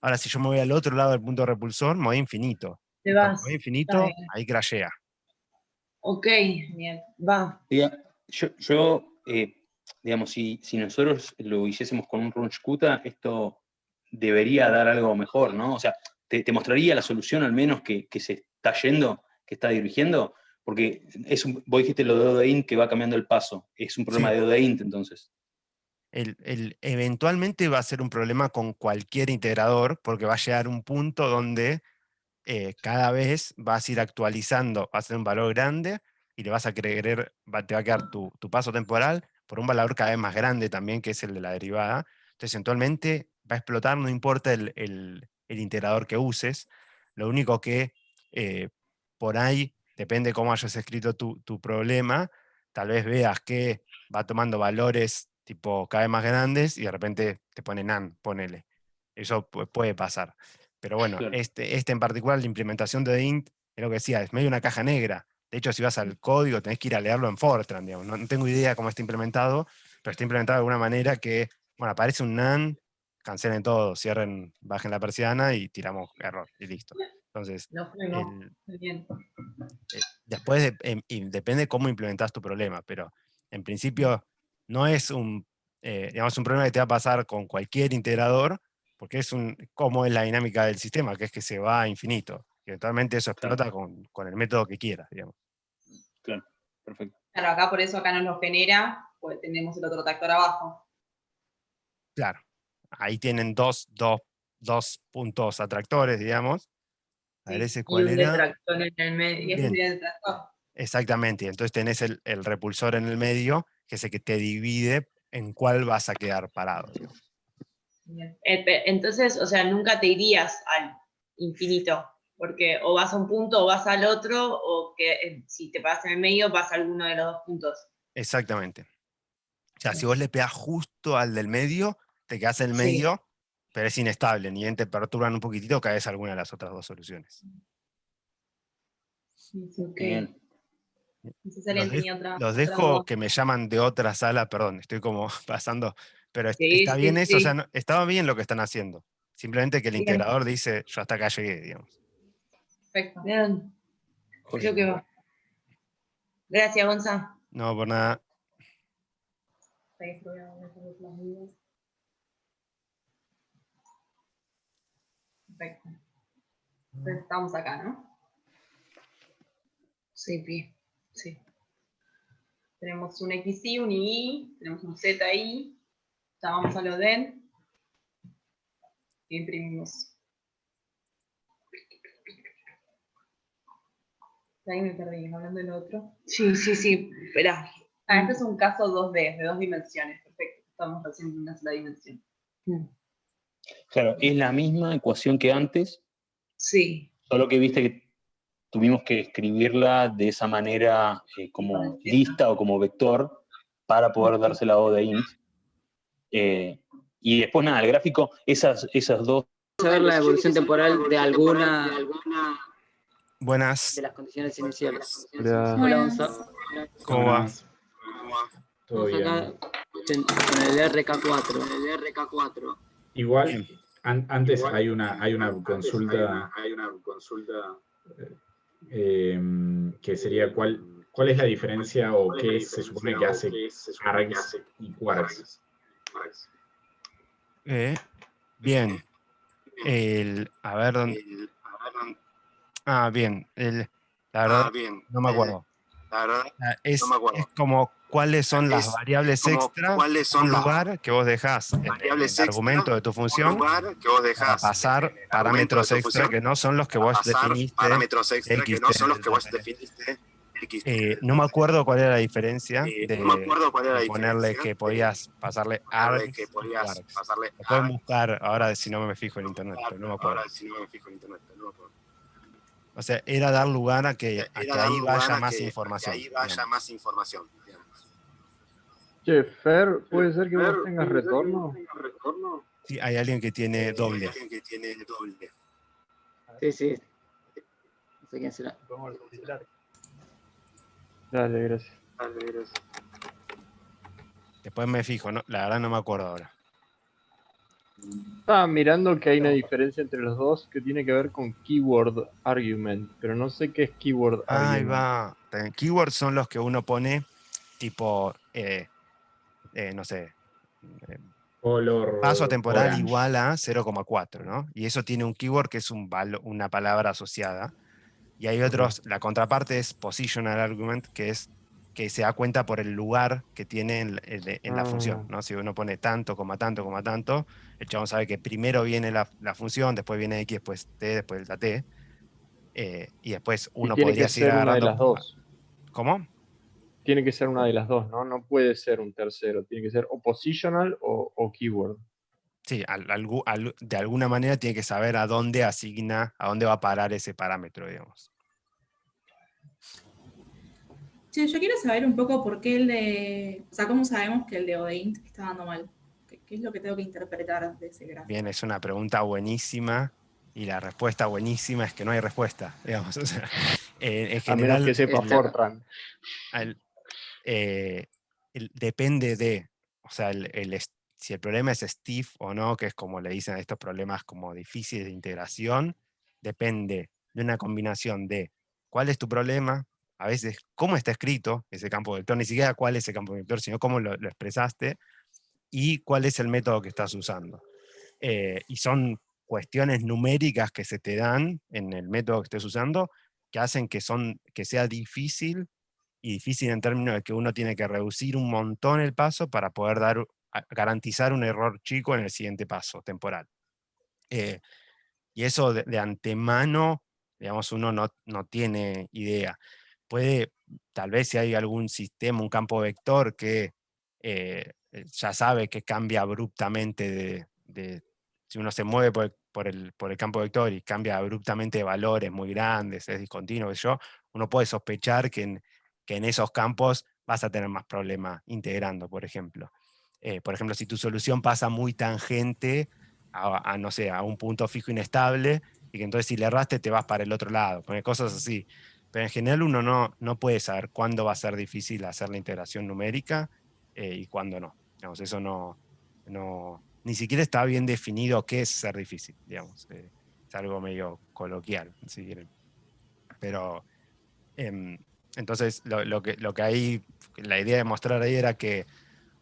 Ahora, si yo me voy al otro lado del punto repulsor, me voy a infinito. Te vas. Me voy a infinito, ahí crashea. Ok, bien, va. Yo digamos, si nosotros lo hiciésemos con un Runge-Kuta, esto debería dar algo mejor, ¿no? O sea, te mostraría la solución al menos que se está yendo, que está dirigiendo, porque vos dijiste lo de ODEINT que va cambiando el paso. Es un problema de ODEINT, entonces. Eventualmente va a ser un problema con cualquier integrador, porque va a llegar un punto donde cada vez vas a ir actualizando, va a ser un valor grande, y le vas a te va a quedar tu paso temporal por un valor cada vez más grande también, que es el de la derivada. Entonces, eventualmente va a explotar, no importa el integrador que uses. Lo único que por ahí, depende cómo hayas escrito tu problema, tal vez veas que va tomando valores tipo cada vez más grandes y de repente te pone NaN, ponele. Eso puede pasar. Pero bueno, Claro. este en particular, la implementación de int, es lo que decía, es medio una caja negra. De hecho, si vas al código, tenés que ir a leerlo en Fortran, digamos. No tengo idea cómo está implementado, pero está implementado de alguna manera que, bueno, aparece un NaN, cancelen todo, cierren, bajen la persiana y tiramos error, y listo. Entonces, Muy bien. después y depende cómo implementás tu problema, pero en principio no es digamos, un problema que te va a pasar con cualquier integrador, porque es cómo es la dinámica del sistema, que es que se va a infinito. Y eventualmente eso explota con el método que quieras, digamos. Claro, perfecto. Claro, acá por eso acá nos lo genera, pues tenemos el otro tractor abajo. Claro. Ahí tienen dos puntos atractores, digamos. A ver, ese Y cuál un era. detractor en el medio. Y ese Bien. sería el tractor. Exactamente. Entonces tenés el repulsor en el medio, que es el que te divide en cuál vas a quedar parado, digamos. Bien. Entonces, o sea, nunca te irías al infinito, porque o vas a un punto o vas al otro, o que si te paras en el medio vas a alguno de los dos puntos. Exactamente. O sea, si vos le pegás justo al del medio, te quedás en el medio, pero es inestable, ni bien te perturban un poquitito, caes a alguna de las otras dos soluciones. Bien. Los dejo que me llaman de otra sala, perdón, estoy como pasando, pero está bien eso, o sea, estaba bien lo que están haciendo. Simplemente que el integrador dice, yo hasta acá llegué, digamos. Perfecto. Bien. Creo que va. Gracias, Gonza. No, por nada. Perfecto. Entonces estamos acá, ¿no? Sí, bien. Sí. Tenemos un XI, un I, tenemos un ZI. Ya vamos a lo DEN. Y imprimimos. Ahí me perdí, hablando del otro. Sí. Esperá. Este es un caso 2D, de 2 dimensiones. Perfecto. Estamos haciendo una sola dimensión. Claro, es la misma ecuación que antes. Sí. Solo que viste que tuvimos que escribirla de esa manera como lista o como vector para poder darse la O de int. Y después nada, el gráfico, esas dos. Saber la evolución temporal de alguna Buenas. de las condiciones iniciales. Hola. Hola, Gonzalo. ¿Cómo va? Todo bien. Con el RK4. Igual, antes hay una consulta que sería cuál es la diferencia o qué se supone que hace args y quarks. Bien. A ver dónde. Bien. La verdad, no me acuerdo. Es como cuáles son las variables extra en lugar que vos dejás en el argumento de tu función para pasar parámetros extra que no son los que vos definiste. No me acuerdo cuál era la diferencia de ponerle que podías pasarle args y args. Lo pueden buscar ahora si no me fijo en internet, pero no me acuerdo. O sea, era dar lugar a que ahí vaya más información. Che, Fer, ¿puede ser que vos tengas retorno? Sí, hay alguien que tiene doble. Sí, sí. No sé quién será. Dale, gracias. Después me fijo, no, la verdad no me acuerdo ahora. Estaba mirando que hay una diferencia entre los dos que tiene que ver con keyword argument, pero no sé qué es keyword Ahí argument. va. Keywords son los que uno pone tipo, no sé, Color paso temporal orange. igual a 0,4, ¿no? Y eso tiene un keyword que es una palabra asociada. Y hay otros, la contraparte es positional argument, que es que se da cuenta por el lugar que tiene en la función, ¿no? Si uno pone tanto, coma tanto, coma tanto, el chabón sabe que primero viene la función, después viene X, después T, después delta T, y después Y uno tiene podría que seguir ser una de agarrando. las dos. ¿Cómo? Tiene que ser una de las dos, ¿no? No puede ser un tercero. Tiene que ser o positional o keyword. Sí, de alguna manera tiene que saber a dónde asigna, a dónde va a parar ese parámetro, digamos. Che, yo quiero saber un poco por qué o sea, cómo sabemos que el de ODEINT está dando mal. ¿Qué es lo que tengo que interpretar de ese gráfico? Bien, es una pregunta buenísima y la respuesta buenísima es que no hay respuesta, digamos. O sea, en general, a menos que sepa Fortran. Depende de, o sea, si el problema es stiff o no, que es como le dicen a estos problemas como difíciles de integración, depende de una combinación de cuál es tu problema, a veces cómo está escrito ese campo vector, ni siquiera cuál es ese campo vector, sino cómo lo expresaste, y cuál es el método que estás usando. Y son cuestiones numéricas que se te dan en el método que estés usando que hacen que sea difícil, y difícil en términos de que uno tiene que reducir un montón el paso para poder garantizar un error chico en el siguiente paso temporal. Y eso de antemano, digamos, uno no tiene idea. Tal vez si hay algún sistema, un campo vector que ya sabe que cambia abruptamente si uno se mueve por el campo vector y cambia abruptamente de valores muy grandes, es discontinuo, uno puede sospechar que en esos campos vas a tener más problemas integrando, por ejemplo. Por ejemplo, si tu solución pasa muy tangente no sé, a un punto fijo inestable, y que entonces si le erraste te vas para el otro lado, cosas así. Pero en general uno no puede saber cuándo va a ser difícil hacer la integración numérica y cuándo no. Digamos, eso ni siquiera está bien definido qué es ser difícil, digamos. Es algo medio coloquial, si quieren. Pero entonces lo que ahí, la idea de mostrar ahí era que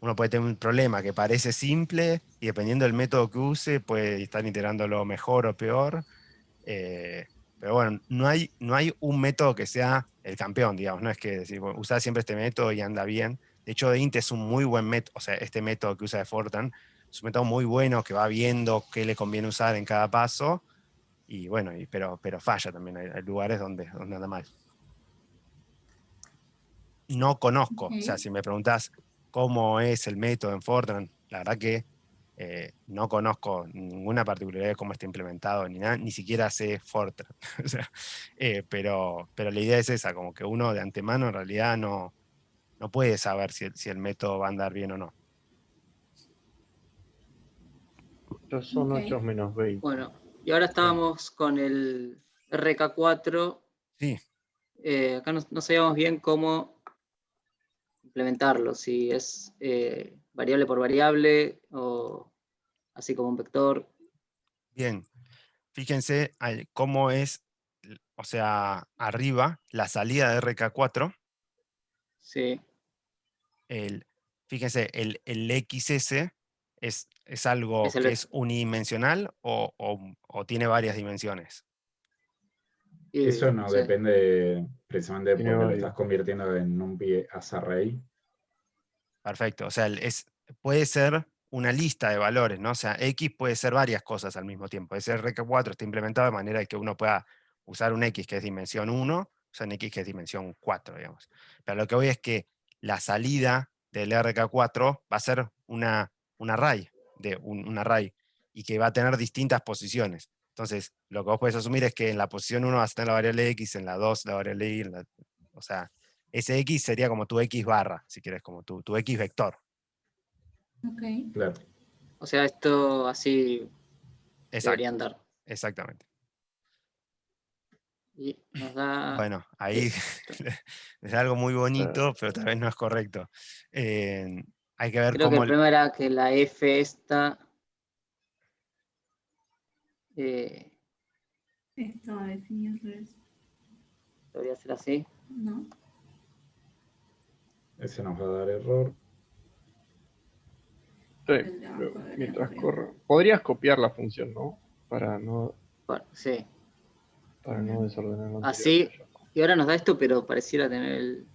uno puede tener un problema que parece simple y dependiendo del método que use puede estar integrándolo mejor o peor. Pero bueno, no hay un método que sea el campeón, digamos. No es que decir, bueno, usar siempre este método y anda bien. De hecho, ODEINT es un muy buen método, o sea, este método que usa de Fortran es un método muy bueno que va viendo qué le conviene usar en cada paso. Y bueno, pero falla también. Hay lugares donde anda mal. No conozco, o sea, si me preguntás cómo es el método en Fortran, la verdad que no conozco ninguna particularidad de cómo está implementado, ni nada, ni siquiera sé Fortran. O sea, pero la idea es esa, como que uno de antemano en realidad no puede saber si el método va a andar bien o no. Ya son 8 menos 20. Bueno, y ahora estábamos con el RK4. Sí. Acá no sabíamos bien cómo implementarlo, si es variable por variable o así como un vector. Bien, fíjense cómo es, o sea, arriba la salida de RK4. Sí. Fíjense, el XS es algo que es unidimensional o tiene varias dimensiones. Eso no depende precisamente porque lo estás convirtiendo en un as array. Perfecto, o sea, puede ser una lista de valores, ¿no? O sea, X puede ser varias cosas al mismo tiempo. Ese RK4 está implementado de manera que uno pueda usar un X que es dimensión 1 son X que es dimensión 4, digamos. Pero lo que voy es que la salida del RK4 va a ser un array, un array, y que va a tener distintas posiciones. Entonces, lo que vos podés asumir es que en la posición 1 vas a tener la variable X, en la 2 la variable Y, o sea, ese X sería como tu X barra, si quieres, como tu X vector. Ok. Claro. O sea, esto así debería andar. Exactamente. Y nos da... Bueno, ahí es algo muy bonito, pero tal vez no es correcto. Hay que ver Creo que cómo... el problema era que la F esta... Estaba definido al revés. Debería ser así. No. Ese nos va a dar error. Sí, pero mientras corre. Podrías copiar la función, ¿no? Para no. Sí. Para no desordenar lo anterior. Así, y ahora nos da esto, pero pareciera tener el...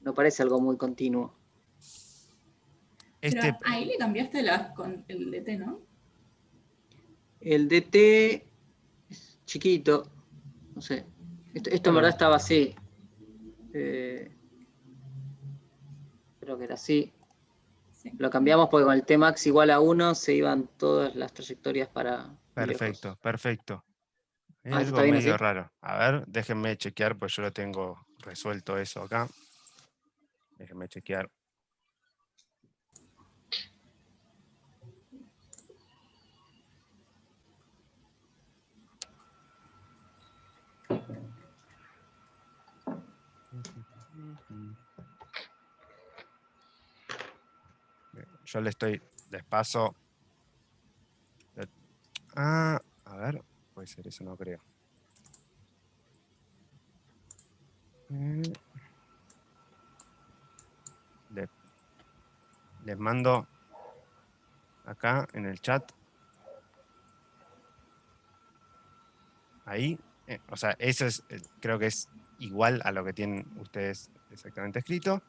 No parece algo muy continuo. Pero ahí le cambiaste con el DT, ¿no? El DT es chiquito. No sé. Esto en verdad estaba así. Creo que era así. Sí. Lo cambiamos porque con el Tmax igual a 1 se iban todas las trayectorias para... Perfecto, perfecto. Es ¿Eso algo está bien medio así? raro. A ver, déjenme chequear, pues yo lo tengo resuelto eso acá. Déjenme chequear. Yo les paso. A ver, puede ser eso, no creo. Les mando acá en el chat. Ahí. O sea, eso es, creo que es igual a lo que tienen ustedes exactamente escrito.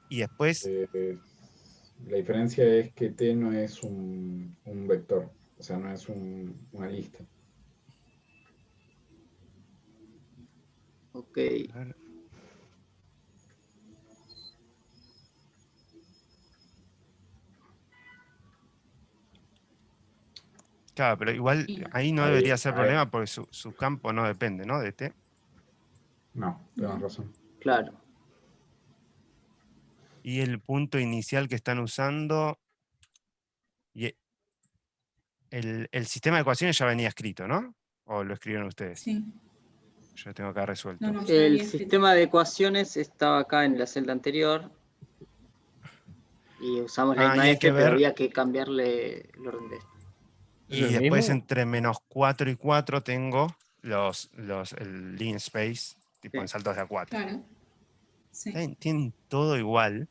Y después... La diferencia es que T no es un vector, o sea, no es una lista. Ok. Claro, pero igual ahí no debería ser problema porque su campo no depende, ¿no? De T. No, tenés razón. Claro. Y el punto inicial que están usando... Y el sistema de ecuaciones ya venía escrito, ¿no? ¿O lo escribieron ustedes? Sí. Yo lo tengo acá resuelto. El sistema de ecuaciones estaba acá en la celda anterior. Y usamos la misma y hay F, que pero ver... había que cambiarle el orden de esto. Y después entre -4 y 4 tengo el lean space, tipo en saltos de A4. Claro. Sí. Tienen todo igual.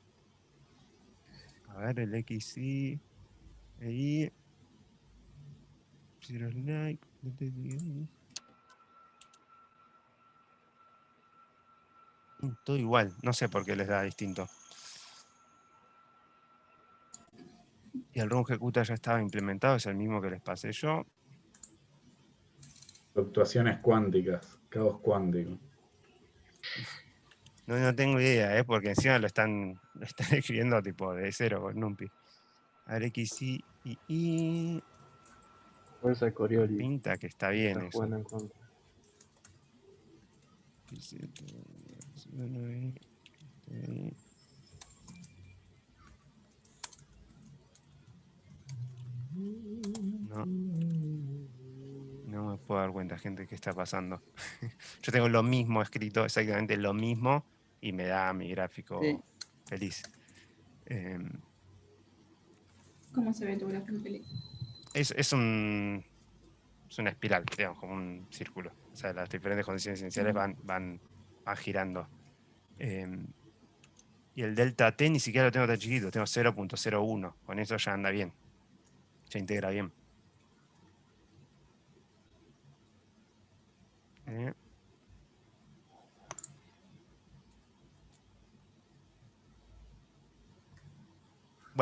A ver, el XY, Y. Zero like. Todo igual, no sé por qué les da distinto. Y el run ejecuta ya estaba implementado, es el mismo que les pasé yo. Fluctuaciones cuánticas, caos cuántico. No tengo idea, porque encima lo están escribiendo tipo de cero con NumPy. A ver, XY y Y. Fuerza de Coriolis. Pinta que está bien Está eso. jugando en contra. No me puedo dar cuenta, gente, qué está pasando. Yo tengo lo mismo escrito, exactamente lo mismo, y me da mi gráfico feliz. ¿Cómo se ve tu gráfico feliz? Es una espiral, digamos, como un círculo. O sea, las diferentes condiciones iniciales van girando. Y el delta T ni siquiera lo tengo tan chiquito, tengo 0.01. Con eso ya anda bien. Ya integra bien.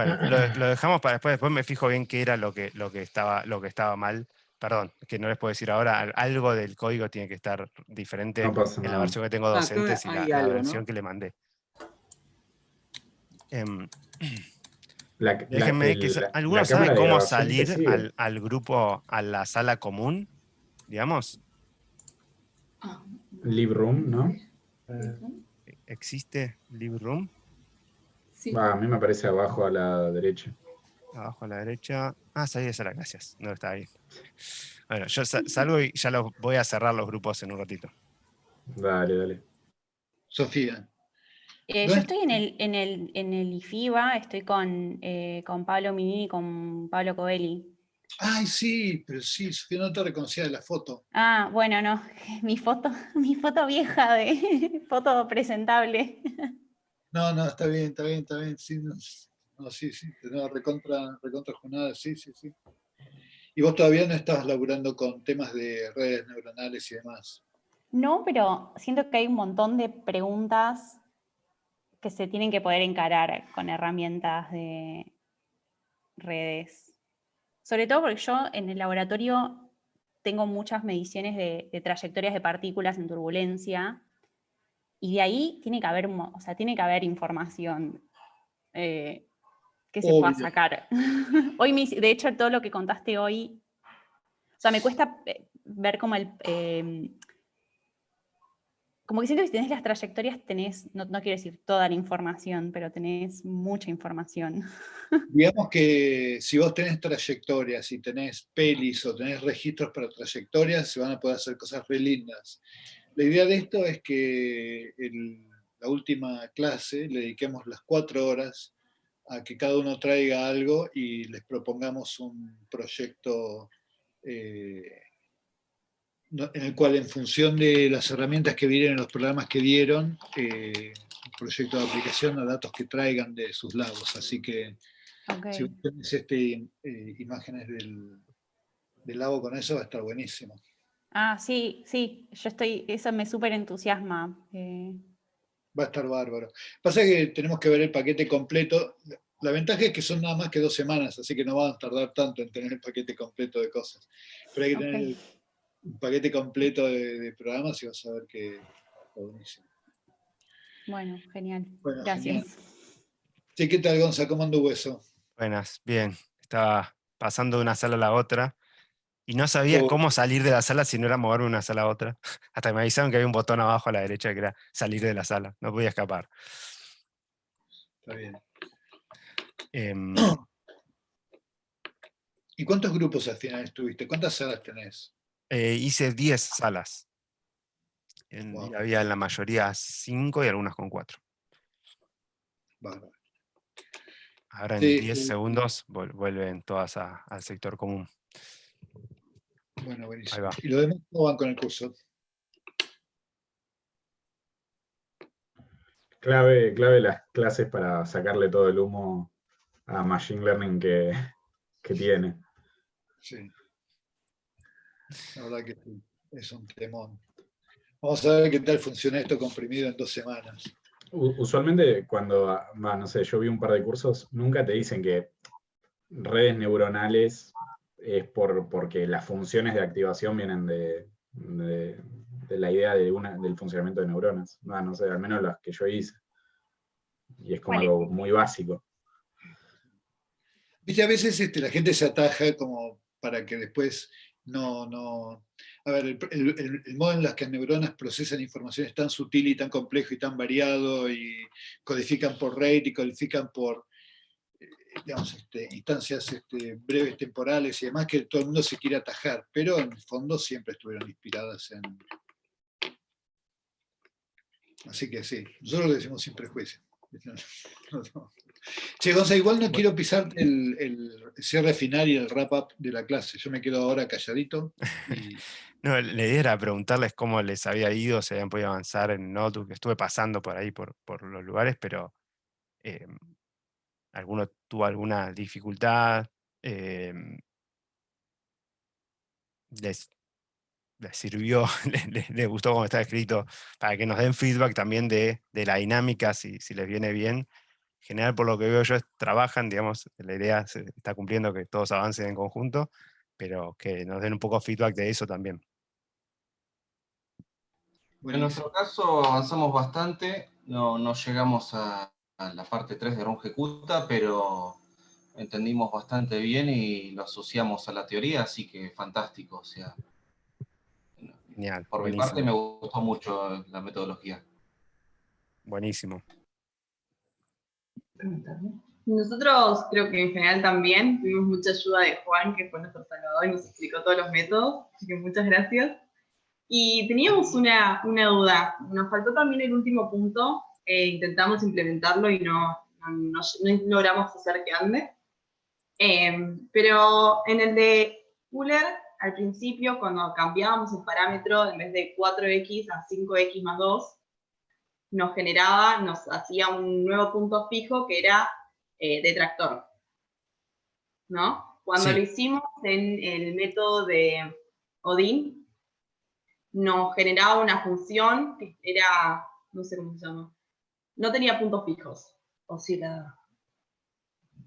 Bueno, lo dejamos para después me fijo bien qué era lo que estaba mal. Perdón, que no les puedo decir ahora, algo del código tiene que estar diferente No pasa en la nada. versión que tengo Acá docentes y hay la algo, versión ¿no? que le mandé. La Déjenme, ¿alguno sabe cámara de cómo grabación te salir sigue. al grupo, a la sala común, digamos? Live Room, ¿no? ¿Existe Live Room? Sí. A mí me aparece abajo a la derecha. Abajo a la derecha. Ah, salí de sala, gracias. No estaba ahí. Bueno, yo salgo y ya voy a cerrar los grupos en un ratito. Dale. Sofía. Yo estoy en el IFIBA, estoy con Pablo Minini y con Pablo Covelli. Ay, sí, pero sí, Sofía no te reconocía de la foto. Ah, bueno, no, mi foto vieja de foto presentable. No, está bien. Sí, sí, tenés recontra jornada, sí. Y vos todavía no estás laburando con temas de redes neuronales y demás. No, pero siento que hay un montón de preguntas que se tienen que poder encarar con herramientas de redes. Sobre todo porque yo en el laboratorio tengo muchas mediciones de trayectorias de partículas en turbulencia y de ahí tiene que haber información que se pueda sacar. De hecho, todo lo que contaste hoy, o sea, me cuesta ver como como que siento que si tenés las trayectorias tenés, no quiero decir toda la información, pero tenés mucha información. Digamos que si vos tenés trayectorias, si tenés pelis o tenés registros para trayectorias, se van a poder hacer cosas re lindas. La idea de esto es que la última clase le dediquemos las 4 horas a que cada uno traiga algo y les propongamos un proyecto en el cual, en función de las herramientas que vieron, los programas que vieron, un proyecto de aplicación a datos que traigan de sus lados. Así que si vos tenés imágenes del lago con eso, va a estar buenísimo. Ah, sí, eso me súper entusiasma. Va a estar bárbaro. Pasa que tenemos que ver el paquete completo. La ventaja es que son nada más que 2 semanas, así que no van a tardar tanto en tener el paquete completo de cosas. Pero hay que tener un paquete completo de programas y vas a ver que está buenísimo. Bueno, genial. Bueno, gracias. Genial. Sí, ¿qué tal, Gonza? ¿Cómo anduvo eso? Buenas, bien. Estaba pasando de una sala a la otra y no sabía cómo salir de la sala si no era moverme de una sala a otra. Hasta que me avisaron que había un botón abajo a la derecha que era salir de la sala. No podía escapar. Está bien. ¿Y cuántos grupos al final estuviste? ¿Cuántas salas tenés? Hice 10 salas. Y había en la mayoría 5 y algunas con 4. Bárbaro. Ahora en 10 segundos vuelven todas al sector común. Bueno, buenísimo. ¿Y los demás cómo van con el curso? Clave las clases para sacarle todo el humo a Machine Learning que tiene. Sí. La verdad que sí, es un temón. Vamos a ver qué tal funciona esto comprimido en 2 semanas. Usualmente cuando, no sé, yo vi un par de cursos, nunca te dicen que redes neuronales es porque las funciones de activación vienen de la idea del funcionamiento de neuronas. No sé, al menos las que yo hice. Y es como algo muy básico. Viste, a veces la gente se ataja como para que después no. A ver, el modo en el que las neuronas procesan información es tan sutil y tan complejo y tan variado, y codifican por rate y codifican por instancias breves temporales y demás, que todo el mundo se quiere atajar, pero en el fondo siempre estuvieron inspiradas en. Así que sí, nosotros lo decimos sin prejuicio. Che, Gonza, igual no quiero pisar el cierre final y el wrap-up de la clase. Yo me quedo ahora calladito. No, la idea era preguntarles cómo les había ido, si habían podido avanzar en Notebook. Estuve pasando por ahí, por los lugares, pero ¿alguno tuvo alguna dificultad? ¿Les sirvió? ¿Les gustó cómo está escrito? Para que nos den feedback también de la dinámica, si les viene bien. general, por lo que veo yo, trabajan, digamos, la idea se está cumpliendo que todos avancen en conjunto, pero que nos den un poco de feedback de eso también. En nuestro caso avanzamos bastante, no llegamos a la parte 3 de Run Ejecuta, pero entendimos bastante bien y lo asociamos a la teoría, así que fantástico. O sea, Genial, por mi parte me gustó mucho la metodología. Buenísimo. Nosotros creo que en general también tuvimos mucha ayuda de Juan, que fue nuestro salvador y nos explicó todos los métodos, así que muchas gracias. Y teníamos una duda, nos faltó también el último punto, intentamos implementarlo y no logramos hacer que ande. Pero en el de Euler, al principio, cuando cambiábamos el parámetro, en vez de 4x a 5x más 2, nos hacía un nuevo punto fijo que era detractor, ¿no? Cuando Sí. lo hicimos en el método de Odin, nos generaba una función que era, no sé cómo se llama, no tenía puntos fijos, oscilaba.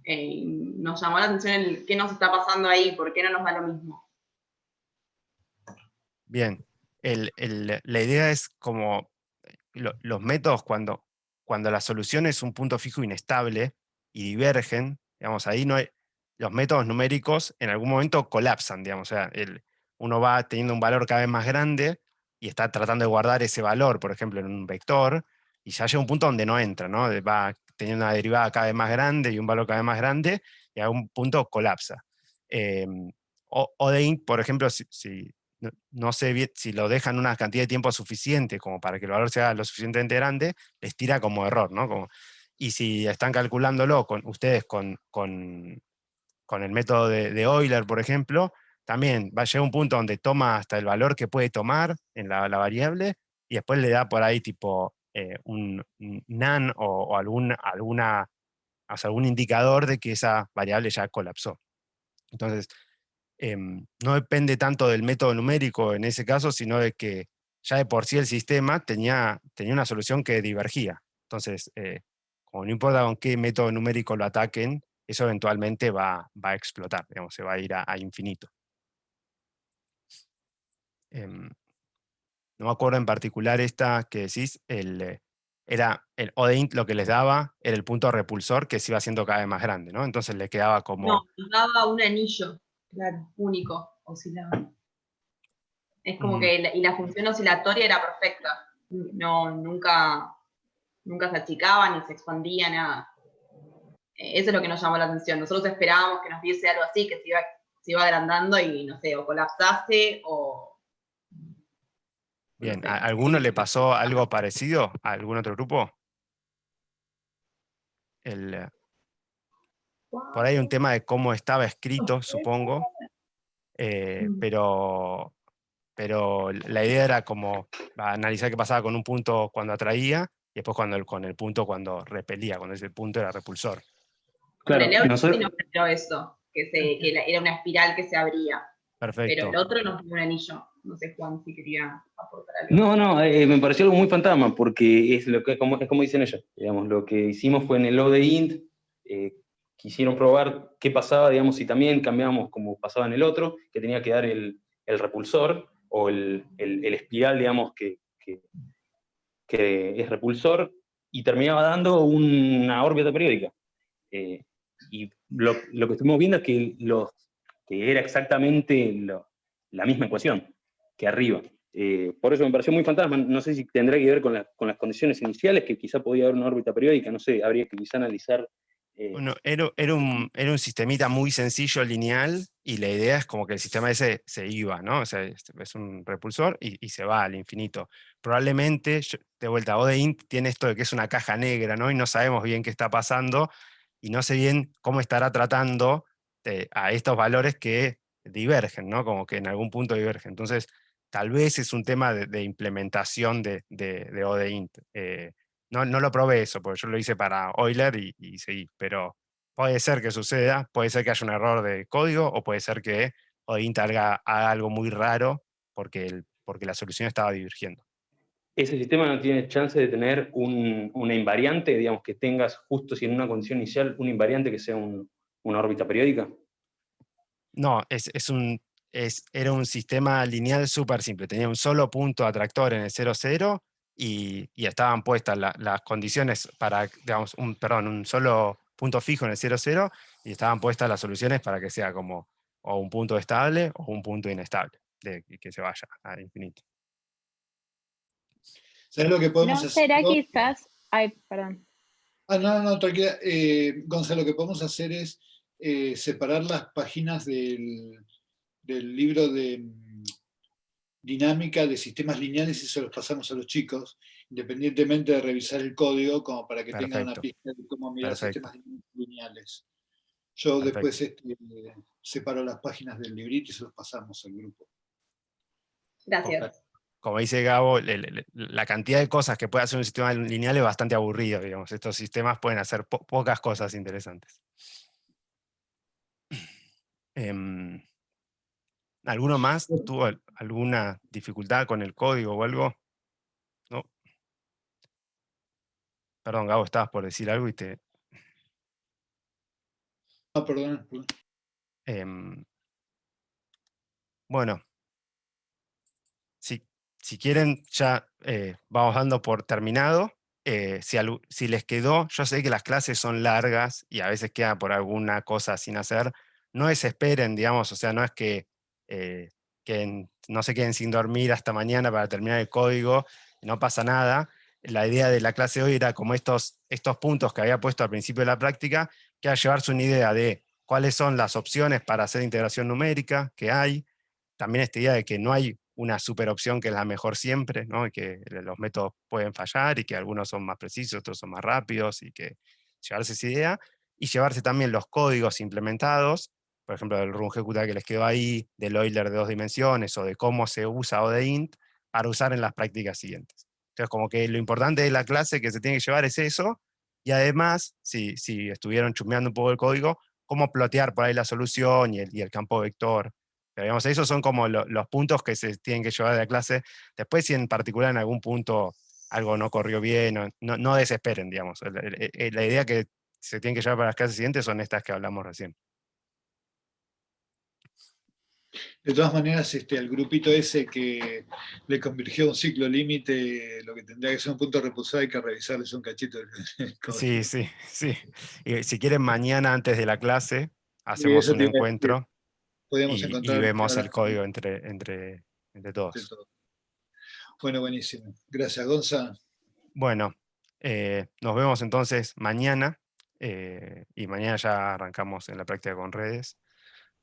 Nos llamó la atención qué nos está pasando ahí, por qué no nos da lo mismo. Bien, la idea es como los métodos cuando la solución es un punto fijo inestable y divergen, digamos, ahí no hay, los métodos numéricos en algún momento colapsan, digamos, o sea, uno va teniendo un valor cada vez más grande y está tratando de guardar ese valor, por ejemplo, en un vector, y ya llega un punto donde no entra, ¿no? Va teniendo una derivada cada vez más grande y un valor cada vez más grande, y a un punto colapsa. Odin, por ejemplo, no sé bien, si lo dejan una cantidad de tiempo suficiente como para que el valor sea lo suficientemente grande, les tira como error, ¿no? Y si están calculándolo ustedes con el método de Euler, por ejemplo, también va a llegar un punto donde toma hasta el valor que puede tomar en la variable, y después le da por ahí tipo un none o algún indicador de que esa variable ya colapsó. Entonces, no depende tanto del método numérico en ese caso, sino de que ya de por sí el sistema tenía una solución que divergía. Entonces, como no importa con qué método numérico lo ataquen, eso eventualmente va a explotar, digamos, se va a ir a infinito. No me acuerdo en particular esta que decís, era el Odin, lo que les daba era el punto repulsor que se iba haciendo cada vez más grande, ¿no? Entonces le quedaba como... No, nos daba un anillo, claro, único, oscilaba. Es como que, y la función oscilatoria era perfecta. No, nunca se achicaba ni se expandía, nada. Eso es lo que nos llamó la atención. Nosotros esperábamos que nos diese algo así, que se iba agrandando y, no sé, o colapsase o... Bien, no sé. ¿a alguno le pasó algo parecido? ¿A algún otro grupo? Por ahí un tema de cómo estaba escrito, supongo, pero la idea era como analizar qué pasaba con un punto cuando atraía y después con el punto cuando repelía, cuando ese punto era repulsor. Claro, Leo nosotros... sí nos generó eso, que era una espiral que se abría. Perfecto. Pero el otro nos dio un anillo. No sé, Juan, si quería aportar algo. No, me pareció algo muy fantasma, porque es como dicen ellos. Digamos, lo que hicimos fue en el ODEINT, quisieron probar qué pasaba, digamos, si también cambiábamos como pasaba en el otro, que tenía que dar el repulsor, o el espiral, digamos, que es repulsor, y terminaba dando una órbita periódica. Y lo que estuvimos viendo es que era exactamente la misma ecuación que arriba. Por eso me pareció muy fantasma. No sé si tendrá que ver con las condiciones iniciales, que quizá podía haber una órbita periódica, no sé, habría que quizá analizar. Bueno, era un sistemita muy sencillo, lineal, y la idea es como que el sistema ese se iba, ¿no? O sea, es un repulsor y se va al infinito. Probablemente, de vuelta, ODEINT tiene esto de que es una caja negra, ¿no? Y no sabemos bien qué está pasando, y no sé bien cómo estará tratando a estos valores que divergen, ¿no? Como que en algún punto divergen. Entonces, tal vez es un tema de implementación de ODEINT. No lo probé eso, porque yo lo hice para Euler y seguí, pero puede ser que suceda, puede ser que haya un error de código, o puede ser que ODINT haga algo muy raro porque la solución estaba divergiendo. ese sistema no tiene chance de tener una invariante, digamos, que tengas justo si en una condición inicial una invariante que sea una órbita periódica. No, era un sistema lineal súper simple. Tenía un solo punto atractor en el 0, 0 y estaban puestas las condiciones para, digamos, un solo punto fijo en el 0, 0 y estaban puestas las soluciones para que sea como o un punto estable o un punto inestable, que se vaya al infinito. ¿Sabes lo que podemos ¿No hacer? será quizás... Ay, perdón. No, tranquila. Gonzalo, lo que podemos hacer es separar las páginas del libro de dinámica de sistemas lineales y se los pasamos a los chicos, independientemente de revisar el código, como para que tengan una pista de cómo mirar sistemas lineales. Yo después separo las páginas del librito y se los pasamos al grupo. Gracias. Como dice Gabo, la cantidad de cosas que puede hacer un sistema lineal es bastante aburrido, digamos. Estos sistemas pueden hacer pocas cosas interesantes. ¿Alguno más tuvo alguna dificultad con el código o algo? ¿No? Perdón, Gabo, estabas por decir algo y te... No, perdón. Bueno, si quieren, ya vamos dando por terminado. Si les quedó, yo sé que las clases son largas y a veces queda por alguna cosa sin hacer, no desesperen, digamos, o sea, no es que no se queden sin dormir hasta mañana para terminar el código, no pasa nada. La idea de la clase de hoy era como estos puntos que había puesto al principio de la práctica, que era llevarse una idea de cuáles son las opciones para hacer integración numérica que hay, también esta idea de que no hay una super opción que es la mejor siempre, ¿no? Y que los métodos pueden fallar y que algunos son más precisos, otros son más rápidos, y que llevarse esa idea, y llevarse también los códigos implementados, por ejemplo, del rungecuta que les quedó ahí, del Euler de 2 dimensiones, o de cómo se usa ODEINT, para usar en las prácticas siguientes. Entonces, como que lo importante de la clase que se tiene que llevar es eso, y además, si estuvieron chusmeando un poco el código, cómo plotear por ahí la solución y el campo vector. Pero digamos, esos son como los puntos que se tienen que llevar de la clase. Después, si en particular en algún punto algo no corrió bien, no desesperen, digamos. La idea que se tienen que llevar para las clases siguientes son estas que hablamos recién. De todas maneras, al grupito ese que le convirtió a un ciclo límite, lo que tendría que ser un punto repulsado, hay que revisarles un cachito del código. Sí. Y si quieren, mañana antes de la clase, hacemos un encuentro y vemos el código entre todos. Bueno, buenísimo. Gracias, Gonza. Bueno, nos vemos entonces mañana, y mañana ya arrancamos en la práctica con redes,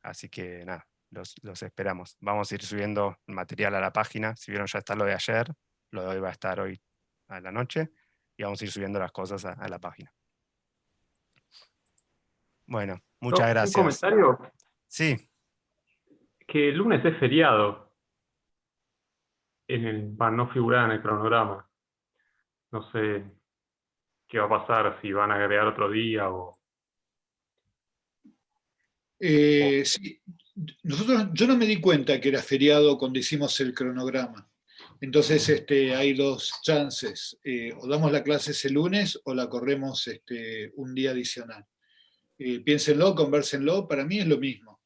así que nada, los esperamos. Vamos a ir subiendo material a la página. Si vieron, ya está lo de ayer, lo de hoy va a estar hoy a la noche, y vamos a ir subiendo las cosas a la página. Bueno, muchas gracias. ¿Un comentario? Sí. Que el lunes es feriado. No figuraba en el cronograma. No sé qué va a pasar, si van a agregar otro día o... Sí. Yo no me di cuenta que era feriado cuando hicimos el cronograma. Entonces hay dos chances. O damos la clase ese lunes o la corremos un día adicional. Piénsenlo, convérsenlo, para mí es lo mismo.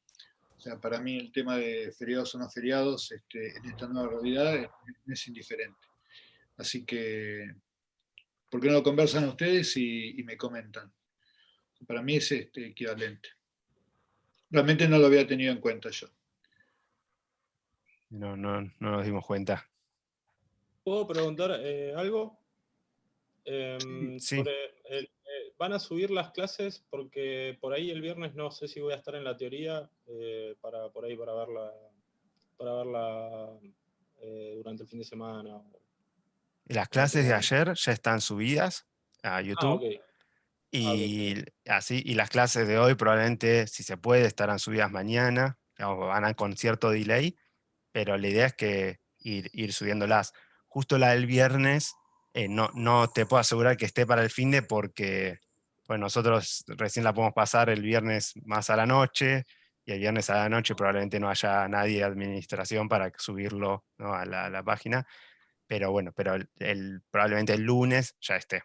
O sea, para mí el tema de feriados o no feriados en esta nueva realidad es indiferente. Así que, ¿por qué no lo conversan ustedes y me comentan? Para mí es equivalente. Realmente no lo había tenido en cuenta yo. No nos dimos cuenta. ¿Puedo preguntar algo? Sí. ¿Van a subir las clases? Porque por ahí el viernes no sé si voy a estar en la teoría para verla durante el fin de semana. Las clases de ayer ya están subidas a YouTube. Ok. Y las clases de hoy probablemente, si se puede, estarán subidas mañana, digamos, van con cierto delay, pero la idea es que ir subiéndolas. Justo la del viernes, no te puedo asegurar que esté para el finde porque nosotros recién la podemos pasar el viernes más a la noche, y el viernes a la noche probablemente no haya nadie de administración para subirlo, ¿no?, a la página. pero bueno, pero probablemente el lunes ya esté.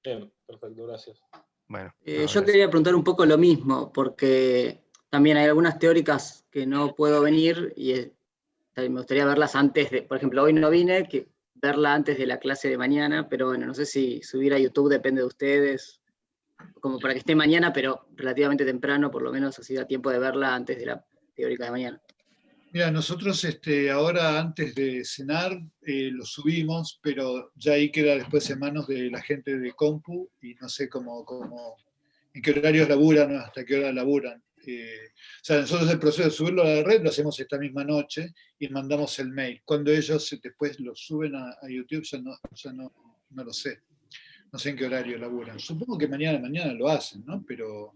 Bien, perfecto, gracias. Bueno, Yo quería preguntar un poco lo mismo, porque también hay algunas teóricas que no puedo venir y me gustaría verlas antes de, por ejemplo, hoy no vine, verla antes de la clase de mañana, pero bueno, no sé si subir a YouTube depende de ustedes, como para que esté mañana, pero relativamente temprano, por lo menos así da tiempo de verla antes de la teórica de mañana. Mira, nosotros ahora antes de cenar lo subimos, pero ya ahí queda después en manos de la gente de Compu y no sé en qué horarios laburan, hasta qué hora laburan. O sea, nosotros el proceso de subirlo a la red lo hacemos esta misma noche y mandamos el mail. Cuando ellos después lo suben a YouTube ya no lo sé. No sé en qué horario laburan. Supongo que mañana lo hacen, ¿no? Pero...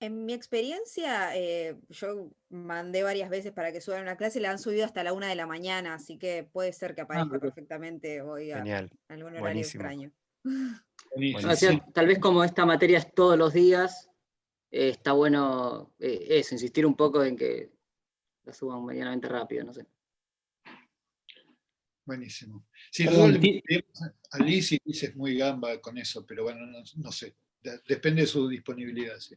En mi experiencia, yo mandé varias veces para que suban una clase y la han subido hasta la 1 de la mañana, así que puede ser que aparezca perfectamente hoy a Genial. algún horario Buenísimo. extraño. O sea, tal vez como esta materia es todos los días, está bueno eso, insistir un poco en que la suban medianamente rápido, no sé. Buenísimo. Sí, nosotros le pedimos a Liz y Liz es muy gamba con eso, pero bueno, no sé. Depende de su disponibilidad, sí.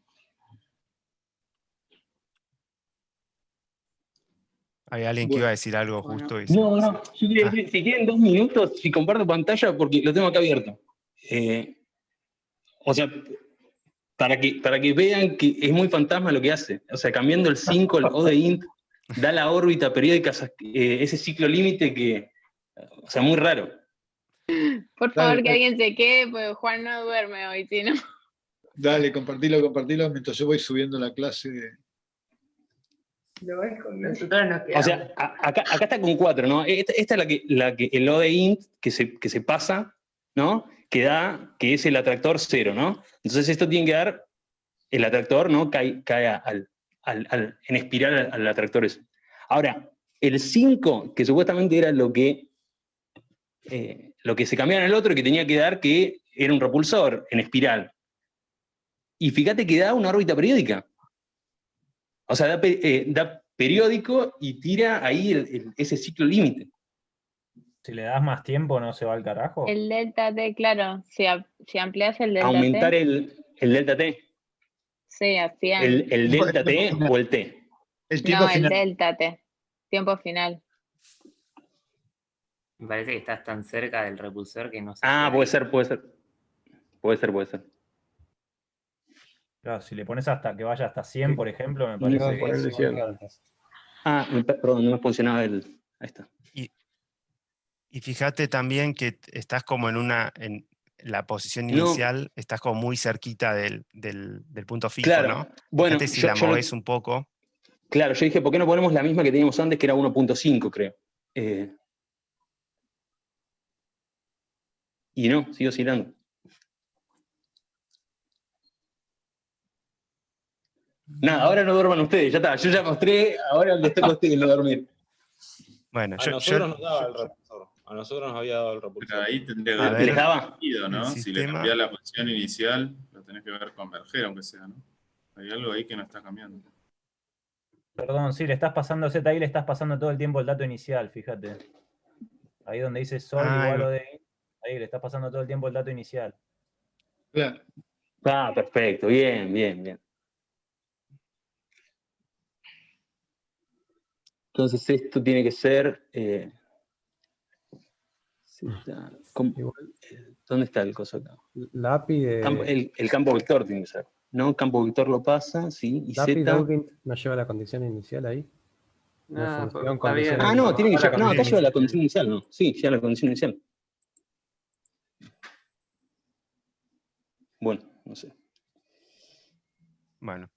Hay alguien que iba a decir algo justo. Y No, yo quería decir, si tienen 2 minutos, si comparto pantalla, porque lo tengo acá abierto. O sea, para que vean que es muy fantasma lo que hace. O sea, cambiando el 5, el O de int, da la órbita periódica, ese ciclo límite que, o sea, muy raro. Por favor, que alguien se quede, porque Juan no duerme hoy, si no. Dale, compartilo mientras yo voy subiendo la clase. Nosotros nos quedamos. O sea, acá está con 4, ¿no? Esta es la que el O de int que se pasa, ¿no? Que es el atractor 0, ¿no? Entonces esto tiene que dar, el atractor, ¿no? Cae en espiral al atractor eso. Ahora, el 5, que supuestamente era lo que se cambiaba en el otro, que tenía que dar que era un repulsor en espiral. Y fíjate que da una órbita periódica. O sea, da periódico y tira ahí ese ciclo límite. Si le das más tiempo, ¿no se va al carajo? El delta T, claro, si amplias el delta Aumentar T. el delta T. Sí, hacían. ¿El delta T o el T? El delta T. Tiempo final. Me parece que estás tan cerca del repulsor que no sé. Puede ser. Puede ser. Claro, si le pones hasta que vaya hasta 100, por ejemplo, me parece que... Perdón, no me funcionaba Ahí está. Y fíjate también que estás como en la posición inicial, estás como muy cerquita del punto fijo, claro. ¿no? Bueno, fíjate si la movés un poco. Claro, yo dije, ¿por qué no ponemos la misma que teníamos antes, que era 1.5, creo? Y no, sigo oscilando. Nada, ahora no duerman ustedes, ya está. Yo ya mostré, ahora les toca a ustedes no dormir. Bueno, a nosotros nos daba el repulsor. A nosotros nos había dado el repulsor. Pero ahí tendría que A haber ver, sentido, ¿no? el Si le sistema- cambiás la posición inicial, lo tenés que ver converger, aunque sea, ¿no? Hay algo ahí que no está cambiando. Perdón, sí, le estás pasando Z ahí, le estás pasando todo el tiempo el dato inicial, fíjate. Ahí donde dice sol igual o de... Ahí le estás pasando todo el tiempo el dato inicial. Claro. Perfecto, bien. Entonces esto tiene que ser... ¿Dónde está el coso acá? La API de... El campo vector tiene que ser. ¿No? Campo vector lo pasa, sí, y la API Z... Dawkins no lleva la condición inicial ahí. No, función, está bien. condición No, tiene que inicial. llevar... No, acá lleva la condición inicial, ¿no? Sí, lleva la condición inicial. Bueno, no sé. Bueno.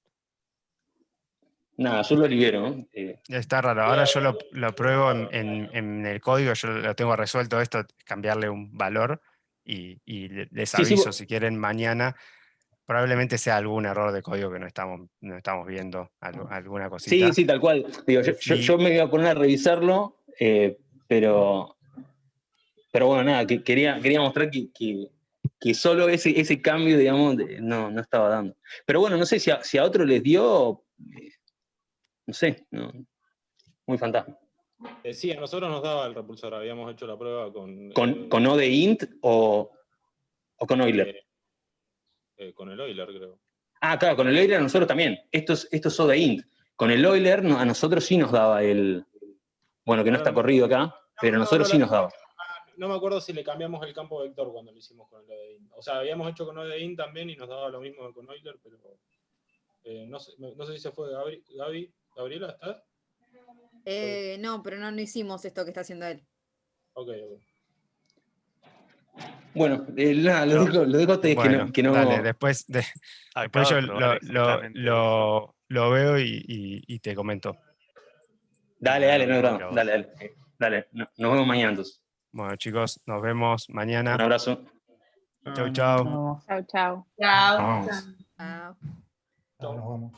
Nada, yo lo libero, ¿no? Está raro. Ahora yo lo pruebo en el código, yo lo tengo resuelto esto, cambiarle un valor y les Sí, sí, aviso si quieren mañana. Probablemente sea algún error de código que no estamos viendo, alguna cosita. Sí, tal cual. Digo, yo me iba a poner a revisarlo, pero bueno, nada, quería mostrar que solo ese cambio, digamos, no estaba dando. Pero bueno, no sé si a otro les dio, no sé, no, muy fantasma. Sí, a nosotros nos daba el repulsor, habíamos hecho la prueba con... ¿Con O de int o con Euler? Con el Euler, creo. Ah, claro, con el Euler a nosotros también. Esto es O de int. Con el Euler a nosotros sí nos daba el... Bueno, que no está corrido acá, pero a nosotros sí nos daba. No me acuerdo si le cambiamos el campo vector cuando lo hicimos con el O de int. O sea, habíamos hecho con O de int también y nos daba lo mismo que con Euler, pero no sé si se fue Gabriela, ¿estás? No, pero no hicimos esto que está haciendo él. Ok. Bueno, nada, lo dejo a ustedes Bueno, que no... dale, después Acabo yo de probar exactamente lo veo y te comento. Dale, no hay drama. Dale. Nos vemos mañana entonces. Bueno, chicos, nos vemos mañana. Un abrazo. Chau, chau. Chau, chau. Chao. Ah. Nos vamos.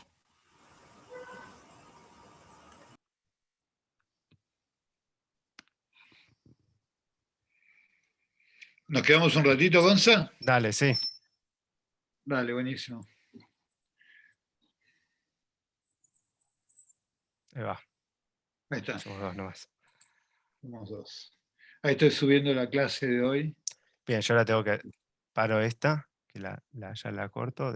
¿Nos quedamos un ratito, Gonza? Dale, sí. Dale, buenísimo. Ahí va. Ahí está. Somos dos nomás. Somos dos. Ahí estoy subiendo la clase de hoy. Bien, yo la tengo que... Paro esta, que ya la corto.